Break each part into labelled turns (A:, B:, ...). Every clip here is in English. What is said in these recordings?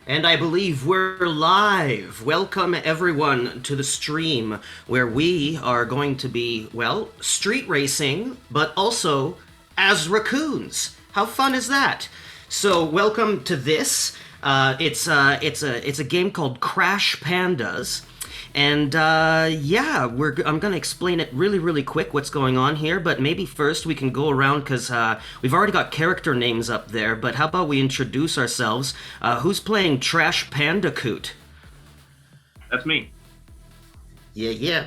A: And I believe we're live. Welcome everyone to the stream where we are going to be, well, street racing, but also as raccoons. How fun is that? So, welcome to this. It's a game called Crash Pandas. And yeah, I'm gonna explain it really quick what's going on here. But maybe first we can go around because we've already got character names up there. But how about we introduce ourselves? Who's playing Trash Pandacoot?
B: That's me.
A: Yeah.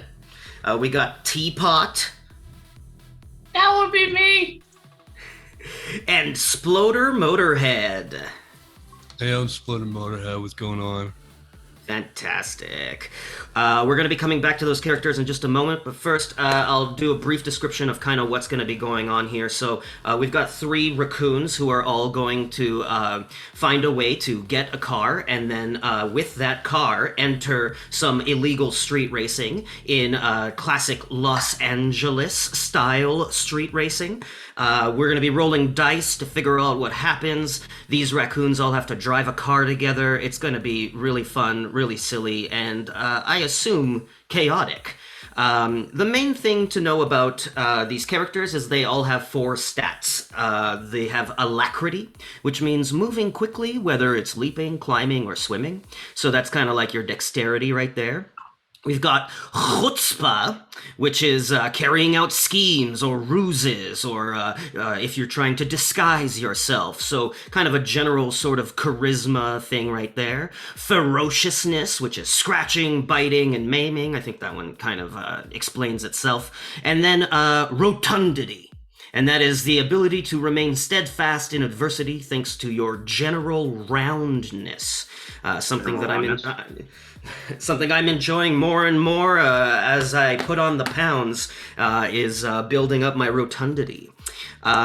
A: We got Teapot
C: That would be me.
A: and Sploder Motorhead.
D: Hey, I'm Splitter Motorhead. What's going on?
A: Fantastic. We're going to be coming back to those characters in just a moment, but first I'll do a brief description of kind of what's going to be going on here. So we've got 3 raccoons who are all going to find a way to get a car, and then with that car enter some illegal street racing in classic Los Angeles style street racing. We're going to be rolling dice to figure out what happens. These raccoons all have to drive a car together. It's going to be really fun, really silly, and I assume chaotic. The main thing to know about these characters is they all have 4 stats. They have alacrity, which means moving quickly, whether it's leaping, climbing, or swimming. So that's kind of like your dexterity right there. We've got chutzpah, which is carrying out schemes or ruses, or if you're trying to disguise yourself. So kind of a general sort of charisma thing right there. Ferociousness, which is scratching, biting, and maiming. I think that one kind of explains itself. And then rotundity. And that is the ability to remain steadfast in adversity thanks to your general roundness. Something I'm enjoying more and more as I put on the pounds is building up my rotundity.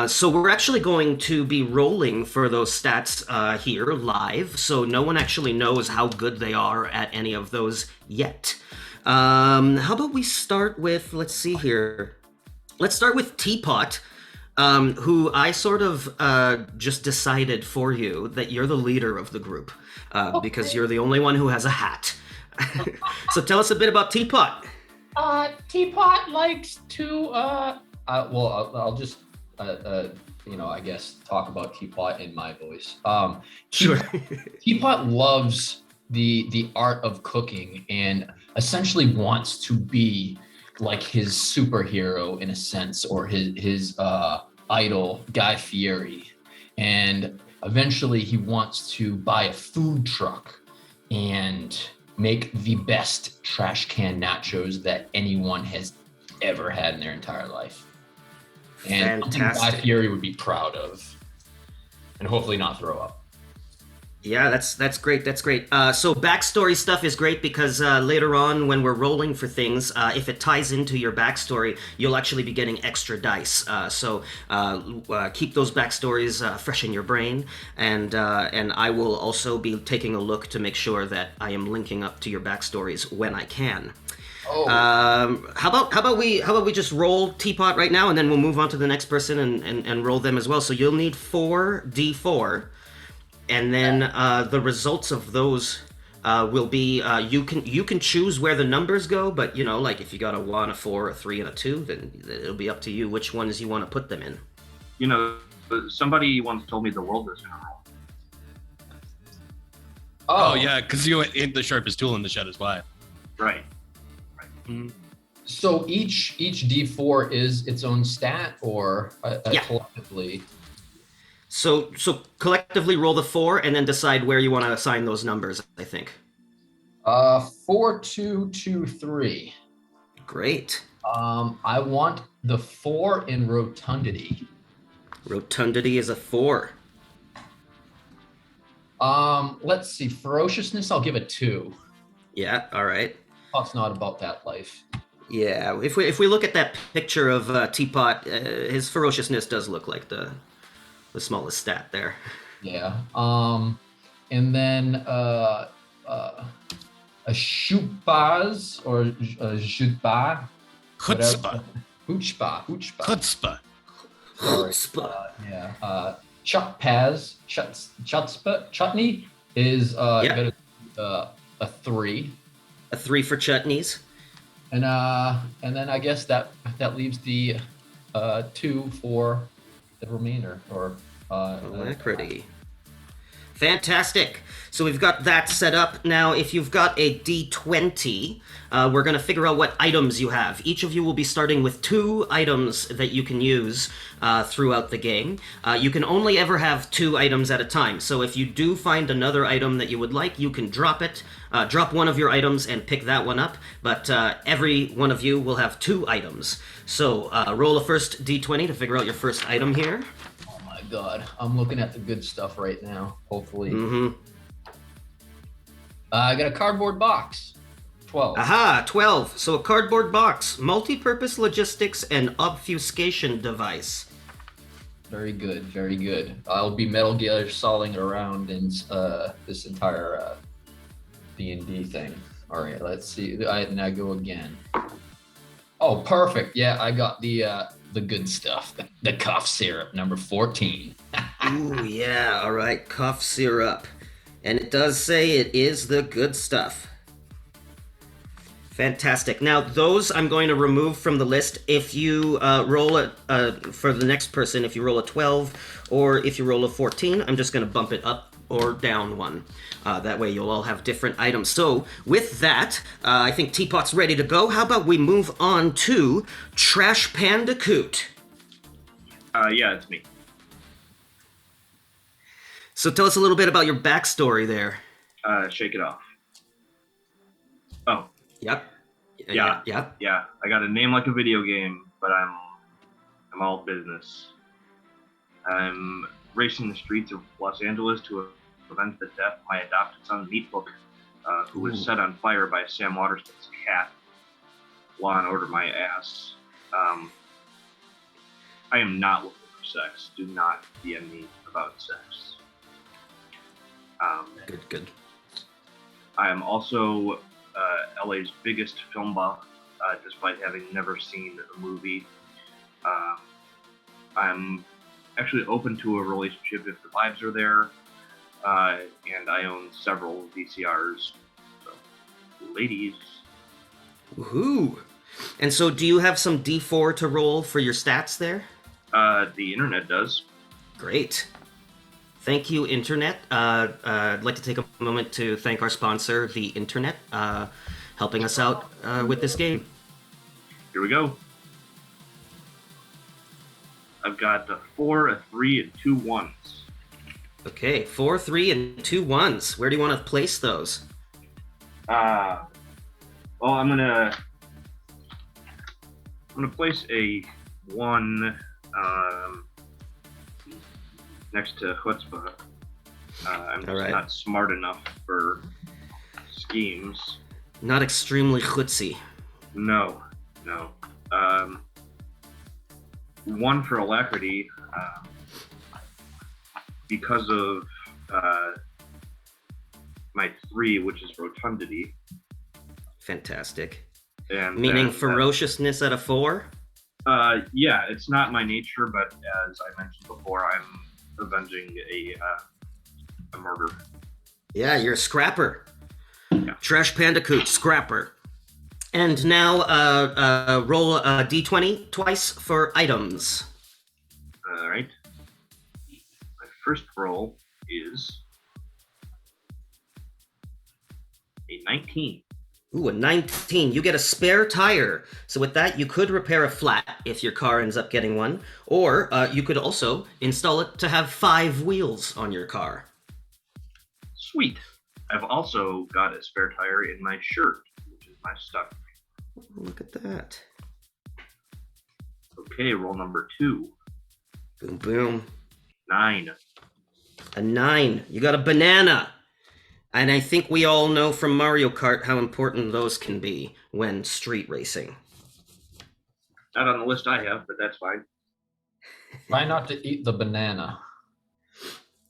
A: So we're actually going to be rolling for those stats here live, so no one actually knows how good they are at any of those yet. How about we start with, let's see here. Let's start with Teapot. Who I sort of just decided for you that you're the leader of the group because you're the only one who has a hat. So tell us a bit about Teapot.
C: Teapot likes to
E: I'll just I guess talk about Teapot in my voice.
A: Sure.
E: Teapot loves the art of cooking and essentially wants to be like his superhero in a sense, or his idol, Guy Fieri. And eventually he wants to buy a food truck and make the best trash can nachos that anyone has ever had in their entire life. And something Guy Fieri would be proud of, and hopefully not throw up.
A: Yeah, that's great. That's great. So backstory stuff is great because later on when we're rolling for things, if it ties into your backstory, you'll actually be getting extra dice. So keep those backstories fresh in your brain, and I will also be taking a look to make sure that I am linking up to your backstories when I can.
E: Oh.
A: How about we just roll Teapot right now, and then we'll move on to the next person and roll them as well. So you'll need 4d4. And then the results of those will be you can choose where the numbers go, but like if you got a 1, a 4, a 3, and a 2, then it'll be up to you which ones you want to put them in.
B: Somebody once told me the world is gonna roll.
D: Oh yeah, because you ain't the sharpest tool in the shed is why.
B: Right.
D: Mm-hmm.
E: So each D4 is its own stat, or collectively?
A: So collectively roll the 4 and then decide where you want to assign those numbers, I think.
E: 4, 2, 2, 3.
A: Great.
E: I want the 4 in rotundity.
A: Rotundity is a 4.
E: Let's see. Ferociousness, I'll give it 2.
A: Yeah, all right.
E: Teapot's not about that life.
A: Yeah, if we look at that picture of Teapot, his ferociousness does look like the smallest stat there.
E: Yeah. And then a shupaz or a jutba.
D: Chutzpah.
E: Chutzpah.
A: Chutzpah.
E: Yeah. Chutpaz. Chutzpah. Chutney. is
A: Yeah.
E: gonna a 3.
A: A 3 for chutneys.
E: And then I guess that leaves the 2 for the remainder or
A: Alacrity. Fantastic. So we've got that set up. Now, if you've got a D20, we're going to figure out what items you have. Each of you will be starting with 2 items that you can use throughout the game. You can only ever have 2 items at a time. So if you do find another item that you would like, you can drop it. Drop one of your items and pick that one up. But every one of you will have 2 items. So roll a first D20 to figure out your first item here.
E: Oh my god, I'm looking at the good stuff right now. Hopefully.
A: Mm-hmm.
E: I got a cardboard box. 12.
A: Aha, 12. So a cardboard box, multi-purpose logistics and obfuscation device.
E: Very good, very good. I'll be Metal Gear Soliding it around in this entire D&D thing. All right, let's see. Now go again. Oh, perfect. Yeah, I got the good stuff. The cough syrup, number 14.
A: Ooh, yeah, all right, cough syrup. And it does say it is the good stuff. Fantastic. Now, those I'm going to remove from the list. If you roll for the next person, if you roll a 12 or if you roll a 14, I'm just going to bump it up or down 1. That way you'll all have different items. So, with that, I think Teapot's ready to go. How about we move on to Trash Pandacoot?
B: Yeah, it's me.
A: So tell us a little bit about your backstory there.
B: Shake it off. Oh,
A: Yep.
B: Yeah.
A: Yep.
B: yeah. I got a name like a video game, but I'm all business. I'm racing the streets of Los Angeles to prevent the death of my adopted son, Meatbook, who was set on fire by Sam Waterston's cat. Law and Order my ass. I am not looking for sex. Do not DM me about sex.
A: Good.
B: I am also LA's biggest film buff, despite having never seen a movie. I'm actually open to a relationship if the vibes are there, and I own several VCRs. So, ladies.
A: Woohoo! And so do you have some D4 to roll for your stats there?
B: The internet does.
A: Great. Thank you, Internet. I'd like to take a moment to thank our sponsor, the Internet, helping us out with this game.
B: Here we go. I've got a 4, a 3, and 2 1s.
A: Okay, 4, 3, and 2 1s. Where do you want to place those?
B: Well, I'm gonna place a 1 next to chutzpah. I'm just
A: right.
B: not smart enough for schemes.
A: Not extremely chutzy.
B: No. 1 for alacrity, because of my 3, which is rotundity.
A: Fantastic.
B: And
A: Meaning
B: then,
A: ferociousness at a 4?
B: Yeah, it's not my nature, but as I mentioned before, I'm avenging a murder.
A: Yeah, you're a scrapper.
B: Yeah.
A: Trash Pandacoot, scrapper. And now roll a D20 twice for items.
B: All right. My first roll is a 19.
A: Ooh, a 19. You get a spare tire. So with that, you could repair a flat if your car ends up getting one. Or you could also install it to have 5 wheels on your car.
B: Sweet. I've also got a spare tire in my shirt, which is my stuff.
A: Look at that.
B: Okay, roll number 2.
A: Boom, boom.
B: 9.
A: A 9. You got a banana. And I think we all know from Mario Kart how important those can be when street racing.
B: Not on the list I have, but that's fine.
E: Try not to eat the banana.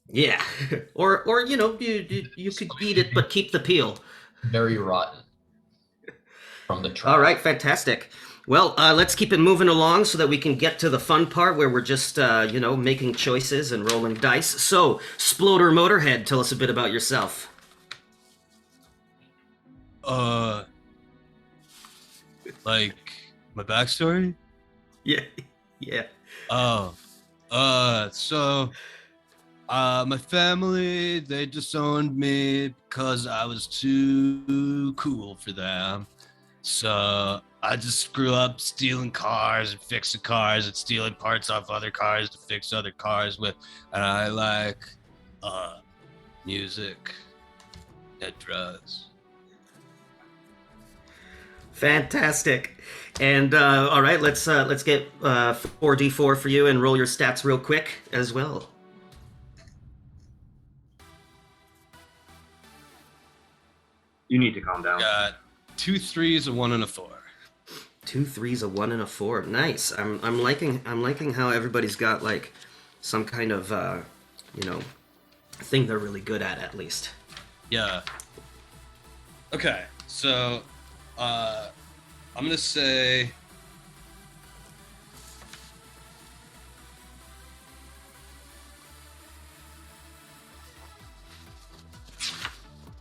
A: Yeah. or you know, you could eat it but keep the peel.
E: Very rotten. from the tribe.
A: All right, fantastic. Well, let's keep it moving along so that we can get to the fun part where we're just, making choices and rolling dice. So, Sploder Motorhead, tell us a bit about yourself.
D: Like my backstory?
A: Yeah, yeah.
D: My family, they disowned me because I was too cool for them. So I just grew up stealing cars and fixing cars and stealing parts off other cars to fix other cars with. And I like music and drugs.
A: Fantastic. And all right, let's get 4d4 for you and roll your stats real quick as well.
B: You need to calm down.
D: Got 2 3s, a 1, and a 4.
A: 2 3s, a 1, and a 4. Nice. I'm liking how everybody's got like some kind of thing they're really good at least.
D: Yeah. Okay, so I'm gonna say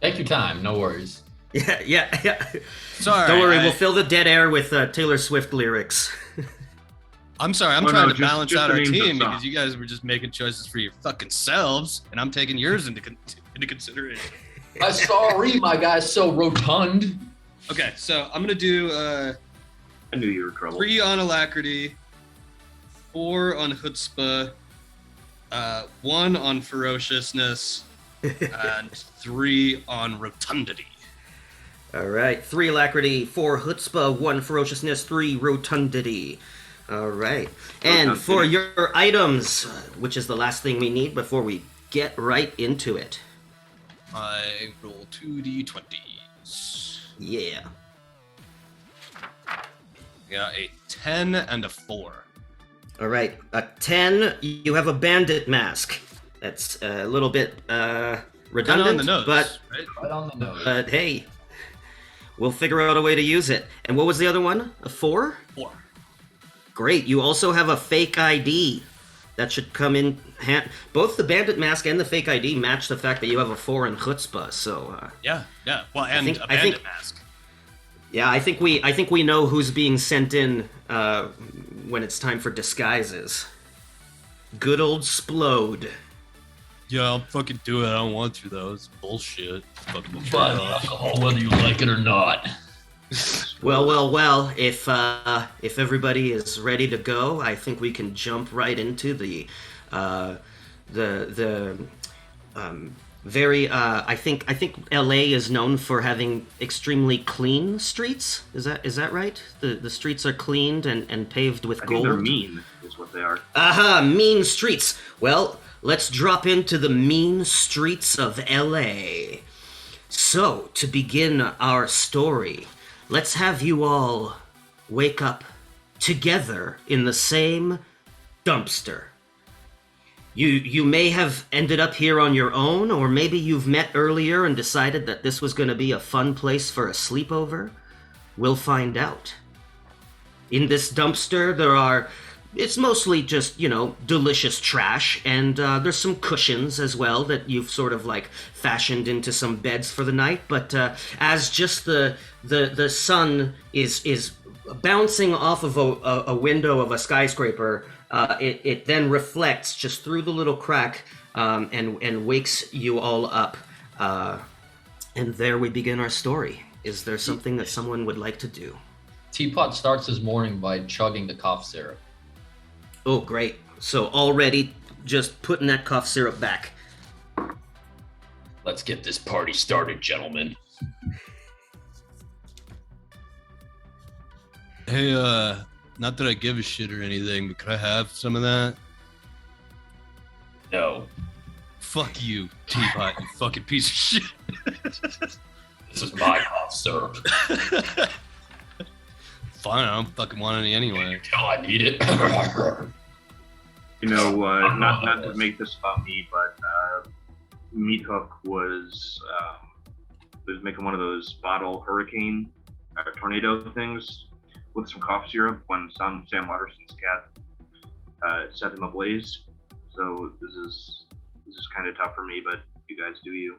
E: Take your time, no worries.
A: Yeah.
D: sorry.
A: Don't worry, we'll fill the dead air with Taylor Swift lyrics.
D: I'm sorry, I'm
B: Oh,
D: trying
B: no,
D: to
B: just-
D: balance
B: just
D: out
B: the
D: our
B: names of
D: team
B: songs.
D: because you guys were just making choices for your fucking selves, and I'm taking yours into consideration.
E: I'm sorry, my guy's so rotund.
D: Okay, so I'm gonna do
B: I knew you were trouble.
D: 3 on alacrity, 4 on chutzpah, 1 on ferociousness, and 3 on rotundity.
A: All right, 3 alacrity, 4 chutzpah, 1 ferociousness, 3 rotundity. All right, and for your items, which is the last thing we need before we get right into it.
D: I roll 2d20s.
A: Yeah.
D: Got a 10 and a 4.
A: All right, a 10. You have a bandit mask. That's a little bit redundant,
D: Kind of on the nose,
A: but
D: right?
E: Right on the nose.
A: hey, we'll figure out a way to use it. And what was the other one? A 4?
D: 4.
A: Great. You also have a fake ID. That should come in hand. Both the bandit mask and the fake ID match the fact that you have a 4 in chutzpah. So
D: Yeah. Well, and
A: think-
D: a
A: I think-
D: bandit mask.
A: yeah, I think we know who's being sent in when it's time for disguises. Good old Splode.
D: Yeah, I'll fucking do it. I don't want to though. It's bullshit. Fucking
E: But alcohol, whether you like it or not.
A: Well. If everybody is ready to go, I think we can jump right into the very. I think L.A. is known for having extremely clean streets. Is that right? The streets are cleaned and paved with
B: I
A: gold.
B: think they're mean, is what they are.
A: Aha, mean streets. Well, let's drop into the mean streets of L.A. So, to begin our story, let's have you all wake up together in the same dumpster. You may have ended up here on your own, or maybe you've met earlier and decided that this was going to be a fun place for a sleepover. We'll find out. In this dumpster, it's mostly just, delicious trash, and there's some cushions as well that you've sort of like fashioned into some beds for the night. But as just the sun is bouncing off of a window of a skyscraper, it then reflects just through the little crack and wakes you all up. And there we begin our story. Is there something that someone would like to do?
E: Teapot starts his morning by chugging the cough syrup.
A: Oh, great. So already just putting that cough syrup back.
E: Let's get this party started, gentlemen.
D: Hey, not that I give a shit or anything, but could I have some of that?
E: No.
D: Fuck you, Teapot, you fucking piece of shit.
E: This is my cough syrup.
D: Fine, I don't fucking want any anyway.
E: Until I need it.
B: Not to make this about me, but Meat Hook was making one of those bottle hurricane tornado things with some cough syrup when Sam Waterston's cat set him ablaze. So this is kind of tough for me, but you guys do you.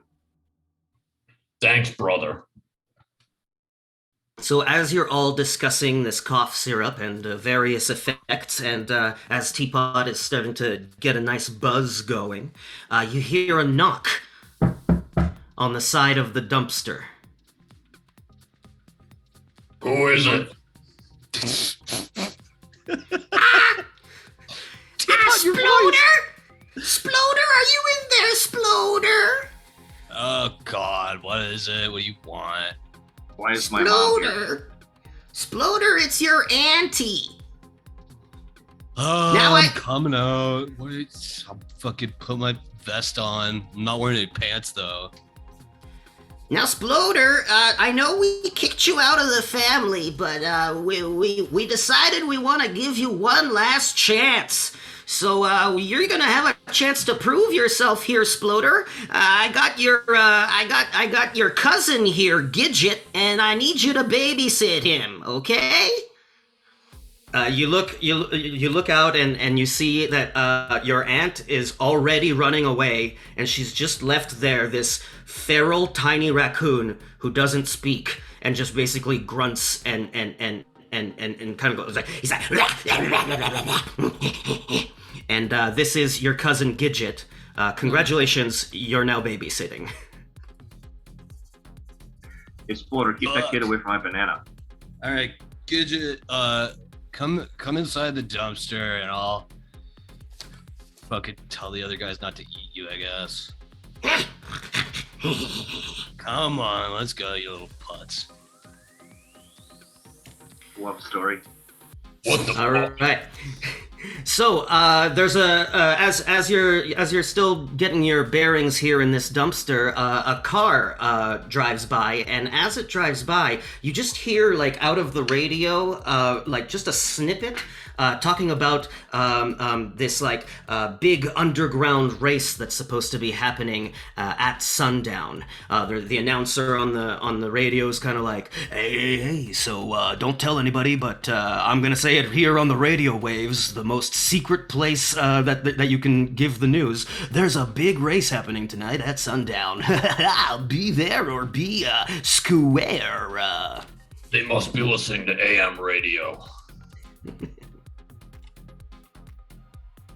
E: Thanks, brother.
A: So as you're all discussing this cough syrup and various effects, and as Teapot is starting to get a nice buzz going, you hear a knock on the side of the dumpster.
E: Who is it?
A: Sploder! Sploder, are you in there, Sploder?
D: Oh God, what is it? What do you want?
B: Why is my mom here?
A: Sploder! Sploder, it's your auntie!
D: Oh,
A: Now
D: I'm coming out. Wait, I'll fucking put my vest on. I'm not wearing any pants though.
A: Now, Sploder, I know we kicked you out of the family, but we decided we want to give you one last chance. So you're gonna have a chance to prove yourself here, Sploder. I got your cousin here, Gidget, and I need you to babysit him. Okay? You look out and you see that your aunt is already running away, and she's just left there this feral tiny raccoon who doesn't speak and just basically grunts and kind of goes like he's like and this is your cousin Gidget. Congratulations, you're now babysitting.
B: Hey, Sploder, keep that kid away from my banana.
D: All right, Gidget, come inside the dumpster and I'll fucking tell the other guys not to eat you, I guess. Come on, let's go, you little putz.
B: Love story.
E: What the
A: All right. So there's as you're still getting your bearings here in this dumpster, a car drives by, and as it drives by, you just hear like out of the radio like just a snippet talking about this like big underground race that's supposed to be happening at sundown. The announcer on the radio is kind of like, hey, so don't tell anybody, but I'm gonna say it here on the radio waves, the most secret place that you can give the news. There's a big race happening tonight at sundown. Be there or be square.
E: They must be listening to AM radio.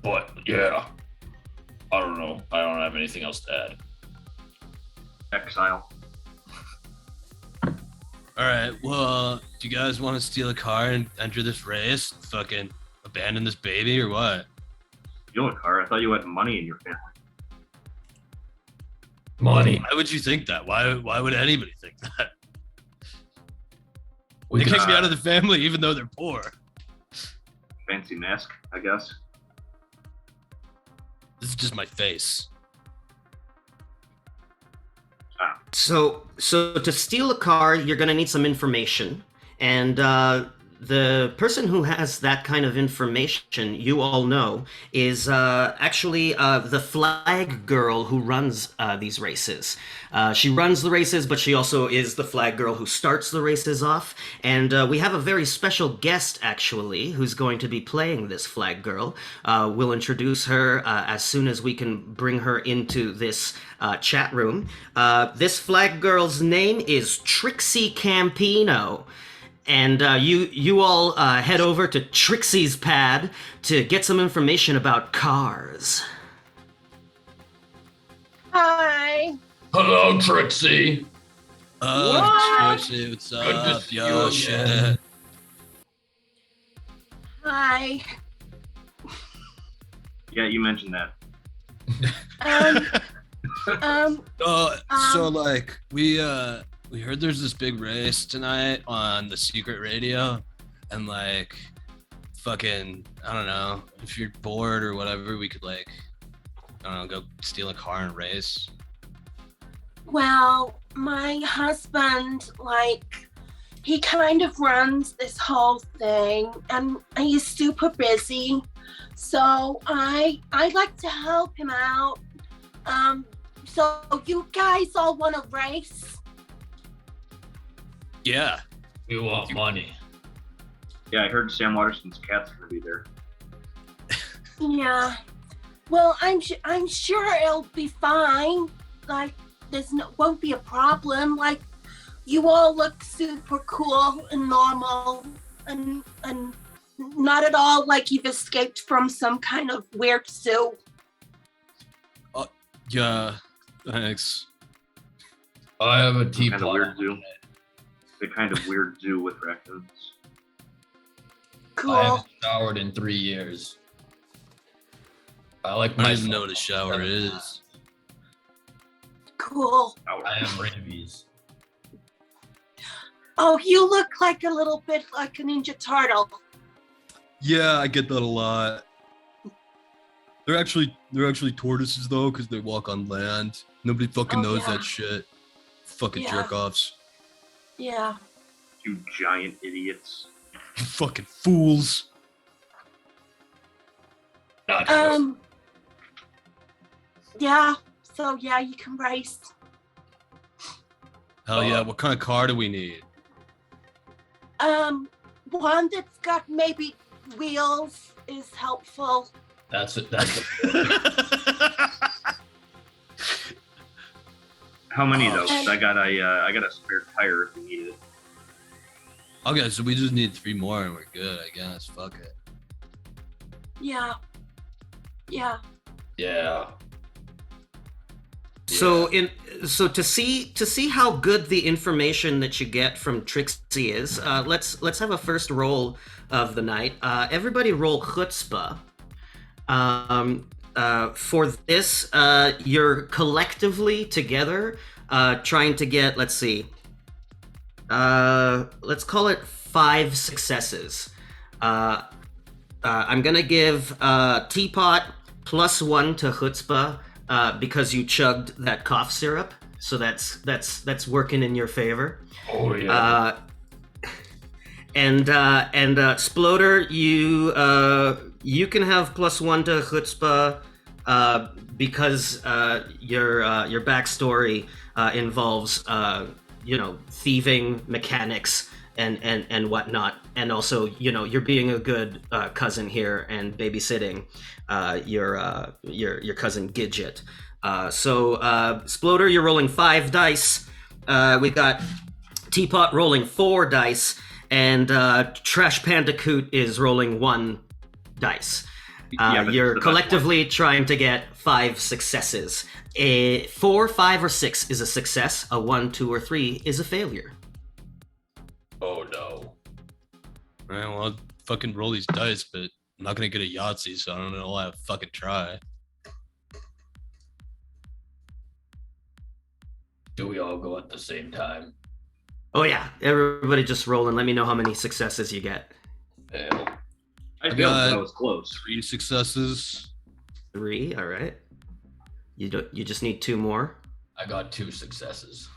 E: But yeah, I don't know. I don't have anything else to add.
B: Exile.
D: All right, well, do you guys want to steal a car and enter this race? Fucking abandon this baby or what?
B: You own a car? I thought you had money in your family.
E: Money.
D: Why would you think that? Why would anybody think that?
E: We
D: They
E: could,
D: kicked me out of the family even though they're poor.
B: Fancy mask, I guess.
D: This is just my face.
A: So to steal a car, you're gonna need some information, and the person who has that kind of information, you all know, is actually the flag girl who runs these races. She runs the races, but she also is the flag girl who starts the races off. And we have a very special guest, actually, who's going to be playing this flag girl. We'll introduce her as soon as we can bring her into this chat room. This flag girl's name is Trixie Campino. And you all head over to Trixie's pad to get some information about cars.
C: Hi.
E: Hello, Trixie.
D: Oh, Trixie, what's
E: Good
D: up?
E: to see
D: Yo,
E: you
D: shit.
E: again.
C: Hi.
B: Yeah, you mentioned that.
D: So like we heard there's this big race tonight on the secret radio, and like fucking I don't know, if you're bored or whatever, we could like I don't know, go steal a car and race.
F: Well, my husband, he kind of runs this whole thing, and he's super busy. So I like to help him out. So you guys all want to race?
D: Yeah.
E: We want money.
B: Yeah, I heard Sam Waterston's cat's gonna be there.
F: Yeah. Well, I'm sure it'll be fine. Like, won't be a problem. Like, you all look super cool and normal, and not at all like you've escaped from some kind of weird zoo.
D: Yeah, thanks.
E: I have a
B: Some
E: teapot.
B: kind of weird zoo. The kind of weird zoo with raccoons.
F: Cool.
E: I haven't showered in 3 years. I like
D: I don't
E: my.
D: even know what a shower is.
F: Cool.
E: I have rabies.
F: Oh, you look like a little bit like a Ninja Turtle.
D: Yeah, I get that a lot. They're actually tortoises though, because they walk on land. Nobody fucking
F: Oh,
D: knows
F: yeah.
D: that shit. Fucking
F: Yeah.
D: jerk offs.
F: Yeah.
B: You giant idiots.
D: Fucking fools.
E: Not
F: Yeah. So yeah, you can race.
D: Hell yeah, what kind of car do we need?
F: One that's got maybe wheels is helpful.
E: That's it. That's it.
B: How many of
E: Oh,
B: those?
F: shit.
B: I got a spare tire if you need it.
D: Okay, so we just need 3 more and we're good, I guess. Fuck it.
F: Yeah. Yeah.
E: Yeah.
A: So to see how good the information that you get from Trixie is, let's have a first roll of the night. Everybody roll chutzpah. For this, you're collectively together trying to get, let's see, let's call it 5 successes. I'm gonna give Teapot +1 to chutzpah. Because you chugged that cough syrup, so that's working in your favor.
E: Oh yeah.
A: And Sploder, you can have +1 to chutzpah because your backstory involves thieving mechanics and whatnot, and also you're being a good cousin here and babysitting your cousin Gidget. So Sploder, you're rolling 5 dice. We've got Teapot rolling 4 dice, and Trash Pandacoot is rolling 1 dice.
B: Yeah, but
A: You're
B: the best
A: collectively trying to get 5 successes. A 4, 5, or 6 is a success. A 1, 2, or 3 is a failure.
E: Oh no.
D: Alright, well, I'll fucking roll these dice, but I'm not gonna get a Yahtzee, so I don't know why I fucking try.
E: Do we all go at the same time?
A: Oh yeah, everybody just roll and let me know how many successes you get.
E: Hell.
B: I
D: I
B: failed,
D: got-
B: but I was close.
D: 3 successes.
A: 3, all right. You just need 2 more.
E: I got 2 successes.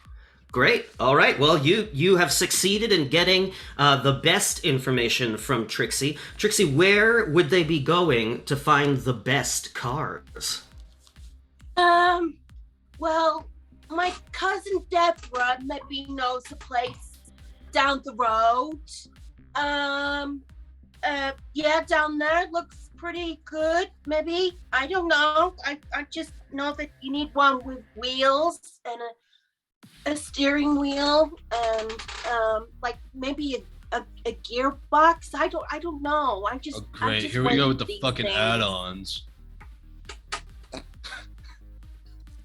A: Great. All right. Well, you have succeeded in getting the best information from Trixie. Trixie, where would they be going to find the best cars?
F: Well, my cousin Deborah maybe knows a place down the road. Yeah, down there looks pretty good. Maybe, I don't know. I just know that you need one with wheels and a steering wheel and like maybe a gearbox. I don't know.
D: Oh, great. Here we go with the fucking add-ons.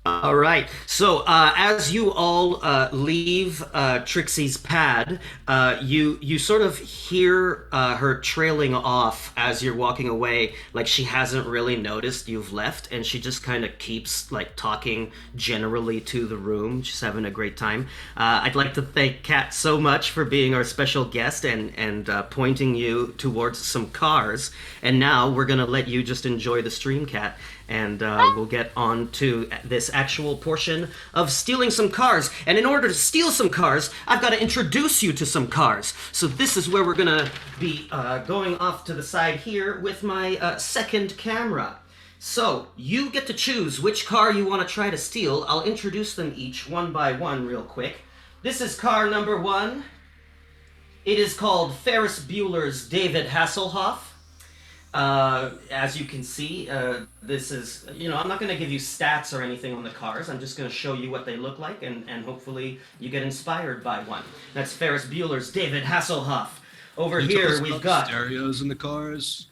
A: All right. So as you all leave Trixie's pad, you sort of hear her trailing off as you're walking away, like she hasn't really noticed you've left, and she just kind of keeps like talking generally to the room. She's having a great time. I'd like to thank Kat so much for being our special guest and pointing you towards some cars. And now we're gonna let you just enjoy the stream, Kat. And we'll get on to this actual portion of stealing some cars. And in order to steal some cars, I've got to introduce you to some cars. So this is where we're going to be going off to the side here with my second camera. So you get to choose which car you want to try to steal. I'll introduce them each one by one real quick. This is car number 1. It is called Ferris Bueller's David Hasselhoff. As you can see, this is, I'm not going to give you stats or anything on the cars. I'm just going to show you what they look like, and hopefully you get inspired by one. That's Ferris Bueller's David Hasselhoff. Over
D: Can you tell
A: here,
D: us
A: we've
D: about
A: got...
D: stereos in the cars.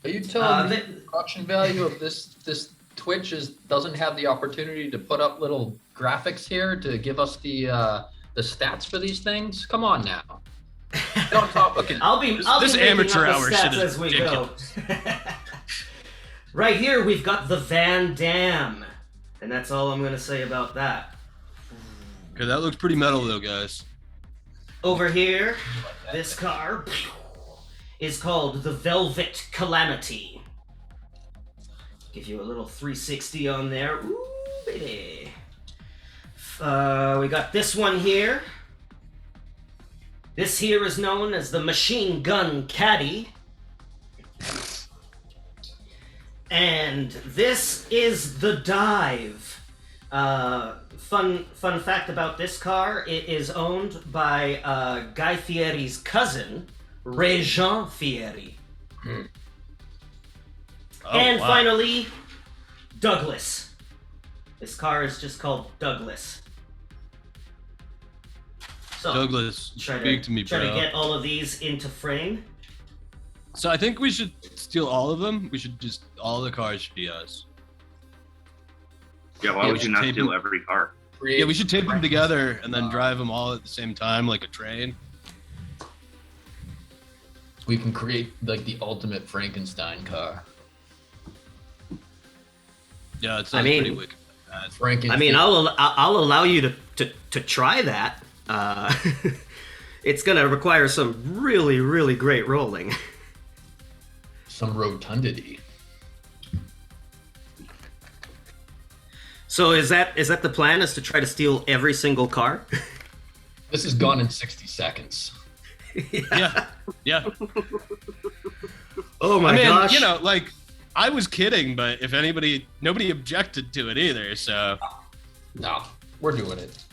E: Are you telling me
A: the-
E: the production value of this Twitch doesn't have the opportunity to put up little graphics here to give us the stats for these things? Come on now. Don't talk. Okay.
A: I'll be
D: This
A: making
D: amateur
A: up the
D: hour
A: stats
D: shit is
A: as we
D: ridiculous.
A: go. Right here, we've got the Van Dam, and that's all I'm going to say about that.
D: Okay, that looks pretty metal though, guys.
A: Over here, this car is called the Velvet Calamity. Give you a little 360 on there. Ooh, baby. We got this one here. This here is known as the Machine Gun Caddy. And this is the Dive. Fun fact about this car, it is owned by Guy Fieri's cousin, Jean Fieri.
D: Oh,
A: And
D: wow.
A: finally, Douglas. This car is just called Douglas. So,
D: Douglas, speak to me,
A: try
D: bro.
A: to get all of these into frame.
D: So I think we should steal all of them. All the cars should be us.
B: Yeah, why would you not
D: Tape
B: steal
D: them.
B: every car?
D: Yeah, we should tape them together and then drive them all at the same time like a train.
E: We can create like the ultimate Frankenstein car.
D: Yeah, it sounds
A: mean-
D: pretty wicked.
E: Frankenstein.
A: I mean, I'll allow you to try that. It's gonna require some really, really great rolling.
E: some rotundity.
A: So is that the plan? Is to try to steal every single car?
E: This is gone in 60 seconds.
D: Yeah, yeah.
A: Oh my
D: I mean,
A: gosh!
D: like I was kidding, but if nobody objected to it either. So
E: No, we're doing it.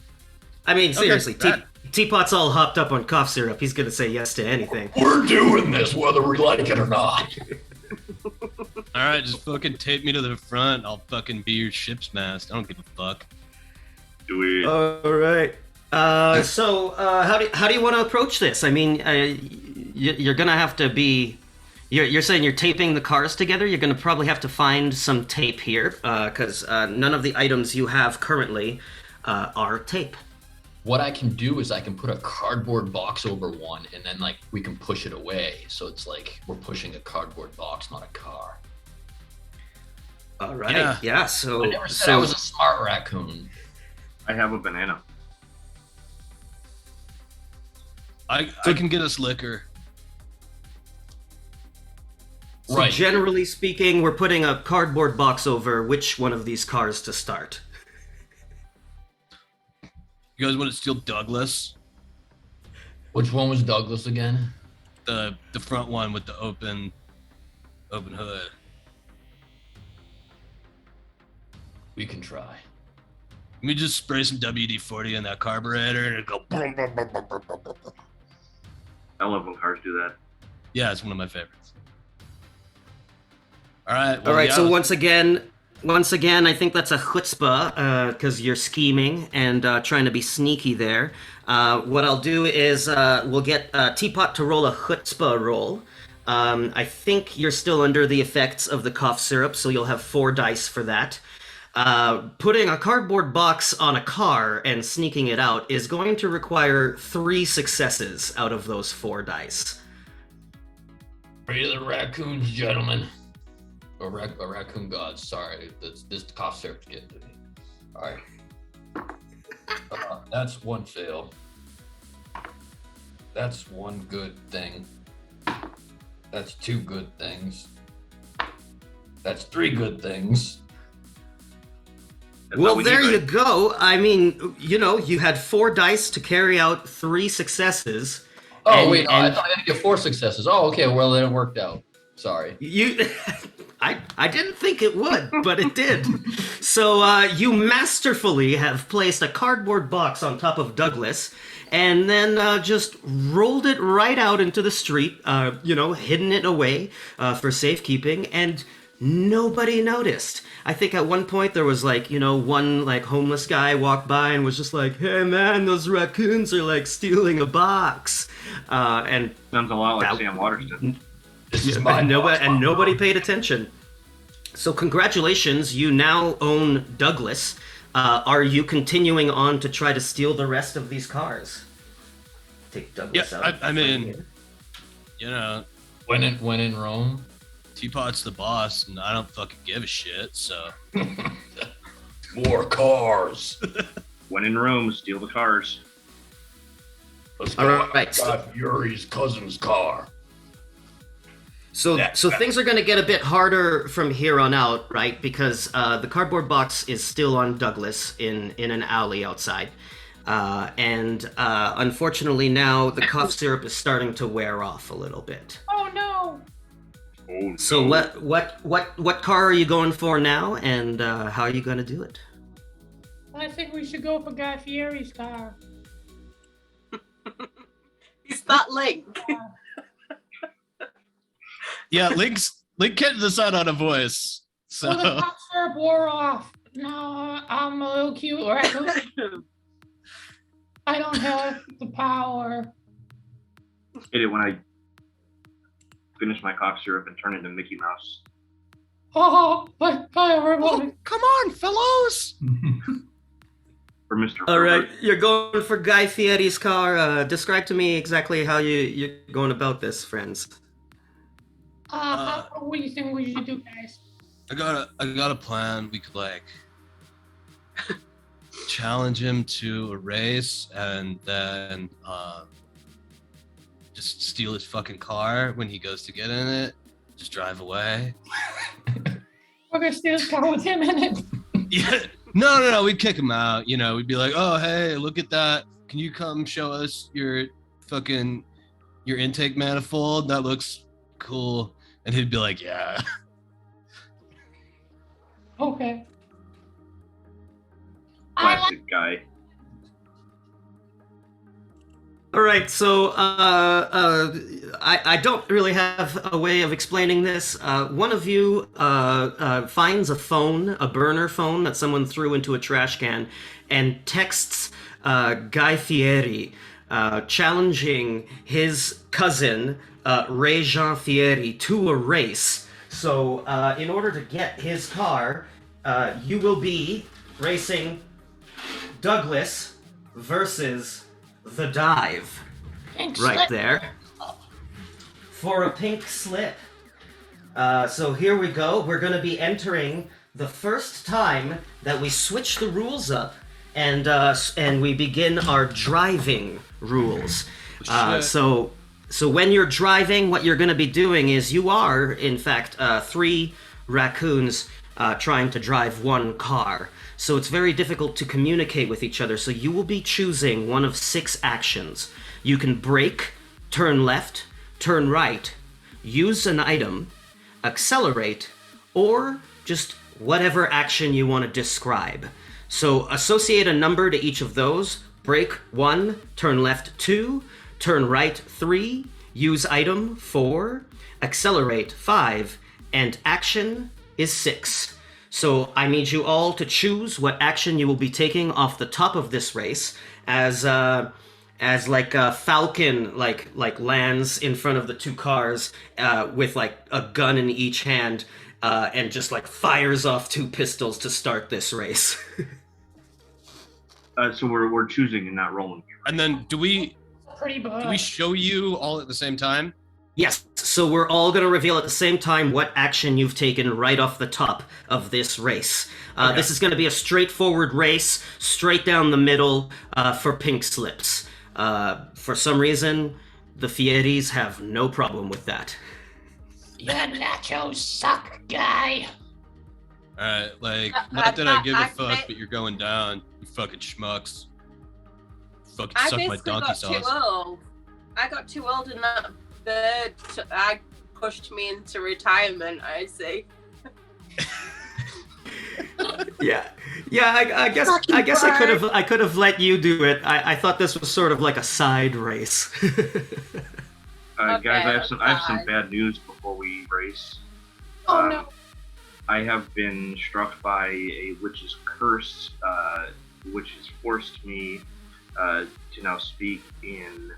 A: I mean, seriously,
D: that-
A: Teapot's all hopped up on cough syrup. He's gonna say yes to anything.
E: We're doing this whether we like it or not.
D: all right, just fucking tape me to the front. I'll fucking be your ship's mast. I don't give a fuck.
B: Do we?
A: All right. So how do you want to approach this? I mean, you're gonna have to be. You're saying you're taping the cars together. You're gonna probably have to find some tape here, because none of the items you have currently are tape.
E: What I can do is I can put a cardboard box over one, and then like we can push it away. So it's like we're pushing a cardboard box, not a car.
A: All right. Yeah. So
E: I never said I was a smart raccoon.
B: I have a banana.
D: I can get us liquor.
A: So
E: Right.
A: generally speaking, we're putting a cardboard box over which one of these cars to start.
D: You guys want to steal Douglas?
E: Which one was Douglas again?
D: The front one with the open hood.
E: We can try.
D: Let me just spray some WD-40 in that carburetor and it'll go. Boom, boom, boom, boom, boom, boom, boom.
B: I love when cars do that.
D: Yeah, it's one of my favorites. All right.
A: All
D: well,
A: right.
D: yeah,
A: So once again, I think that's a chutzpah because you're scheming and trying to be sneaky there. What I'll do is we'll get Teapot to roll a chutzpah roll. I think you're still under the effects of the cough syrup, so you'll have 4 dice for that. Putting a cardboard box on a car and sneaking it out is going to require 3 successes out of those 4 dice.
E: Free the raccoons, gentlemen. Or raccoon gods. Sorry, this cough syrup's getting to me. All right. That's 1 fail. That's 1 good thing. That's 2 good things. That's 3 good things.
B: That's
A: Well,
B: all we
A: there
B: need,
A: you
B: right?
A: go. I mean, you had 4 dice to carry out 3 successes.
E: Oh,
A: And-
E: wait, no, I
A: and-
E: thought I had to get 4 successes. Oh, okay, well, then it worked out. Sorry.
A: I didn't think it would, but it did. So you masterfully have placed a cardboard box on top of Douglas, and then just rolled it right out into the street. Hidden it away for safekeeping, and nobody noticed. I think at one point there was one homeless guy walked by and was just like, "Hey man, those raccoons are stealing a box," and
B: Sounds a lot like Sam Waterston.
E: This is my
A: nobody paid attention. So congratulations, you now own Douglas. Are you continuing on to try to steal the rest of these cars? Take Douglas out.
D: I mean,
E: when in Rome.
D: Teapot's the boss, and I don't fucking give a shit, so.
E: More cars.
B: When in Rome, steal the cars.
E: Let's
A: All
E: go.
A: right.
E: Got Yuri's cousin's car.
A: So things are going to get a bit harder from here on out, right? Because the cardboard box is still on Douglas in an alley outside. And unfortunately now the cough syrup is starting to wear off a little bit.
C: Oh no!
B: Oh,
A: So
B: no.
A: what car are you going for now, and how are you going to do it?
G: I think we should go for Guy Fieri's car.
F: Is that Link?
D: Yeah, Link can't decide on a voice.
G: Well, the
D: So
G: cough syrup wore off. Now I'm a little cute raccoon. I don't have the power.
B: Hit it when I finish my cough syrup and turn into Mickey Mouse.
G: Oh, hi everybody.
D: come on, fellows.
B: For Mr.
A: All right,
B: Herbert.
A: you're going for Guy Fieri's car. Describe to me exactly how you're going about this, friends.
G: What do you think we should do, guys?
D: I got a plan. We could challenge him to a race, and then just steal his fucking car when he goes to get in it. Just drive away.
G: We're gonna steal his car with him in it.
D: Yeah. No. We'd kick him out. We'd be like, "Oh, hey, look at that. Can you come show us your intake manifold? That looks cool." And he'd be like, "Yeah."
G: Okay.
B: Classic guy.
A: All right, so I don't really have a way of explaining this. One of you finds a burner phone that someone threw into a trash can, and texts Guy Fieri, challenging his cousin Ray Jean Fieri to a race. So in order to get his car, you will be racing Douglas versus the Dive.
G: Pink
A: Right
G: slip.
A: there. For a pink slip. So here we go. We're going to be entering the first time that we switch the rules up, and we begin our driving rules.
D: Shit.
A: So when you're driving, what you're going to be doing is you are, in fact, 3 raccoons trying to drive one car. So it's very difficult to communicate with each other. So you will be choosing one of 6 actions. You can brake, turn left, turn right, use an item, accelerate, or just whatever action you want to describe. So associate a number to each of those. Brake 1, turn left 2, turn right 3, use item 4, accelerate 5, and action is 6. So I need you all to choose what action you will be taking off the top of this race as like a falcon like lands in front of the 2 cars with like a gun in each hand and just like fires off 2 pistols to start this race.
B: So we're choosing and not rolling.
D: And then do we
G: Pretty bad.
D: show you all at the same time?
A: Yes, so we're all going to reveal at the same time what action you've taken right off the top of this race.
D: Okay.
A: This is going to be a straightforward race, straight down the middle for pink slips. For some reason, the Fieris have no problem with that.
G: Your nachos suck, guy.
D: Alright, not that I give a
F: I-
D: fuck, but you're going down, you fucking schmucks. Fucking
F: I
D: suck my
F: basically
D: donkey
F: got
D: sauce.
F: too old. I got too old in that bird. I pushed me into retirement, I see.
A: Yeah, I guess
F: Fucking
A: I could have let you do it. I thought this was sort of like a side race.
B: Guys,
F: Okay,
B: I have some
F: fine.
B: bad news before we race.
F: Oh no.
B: I have been struck by a witch's curse, which has forced me to now speak in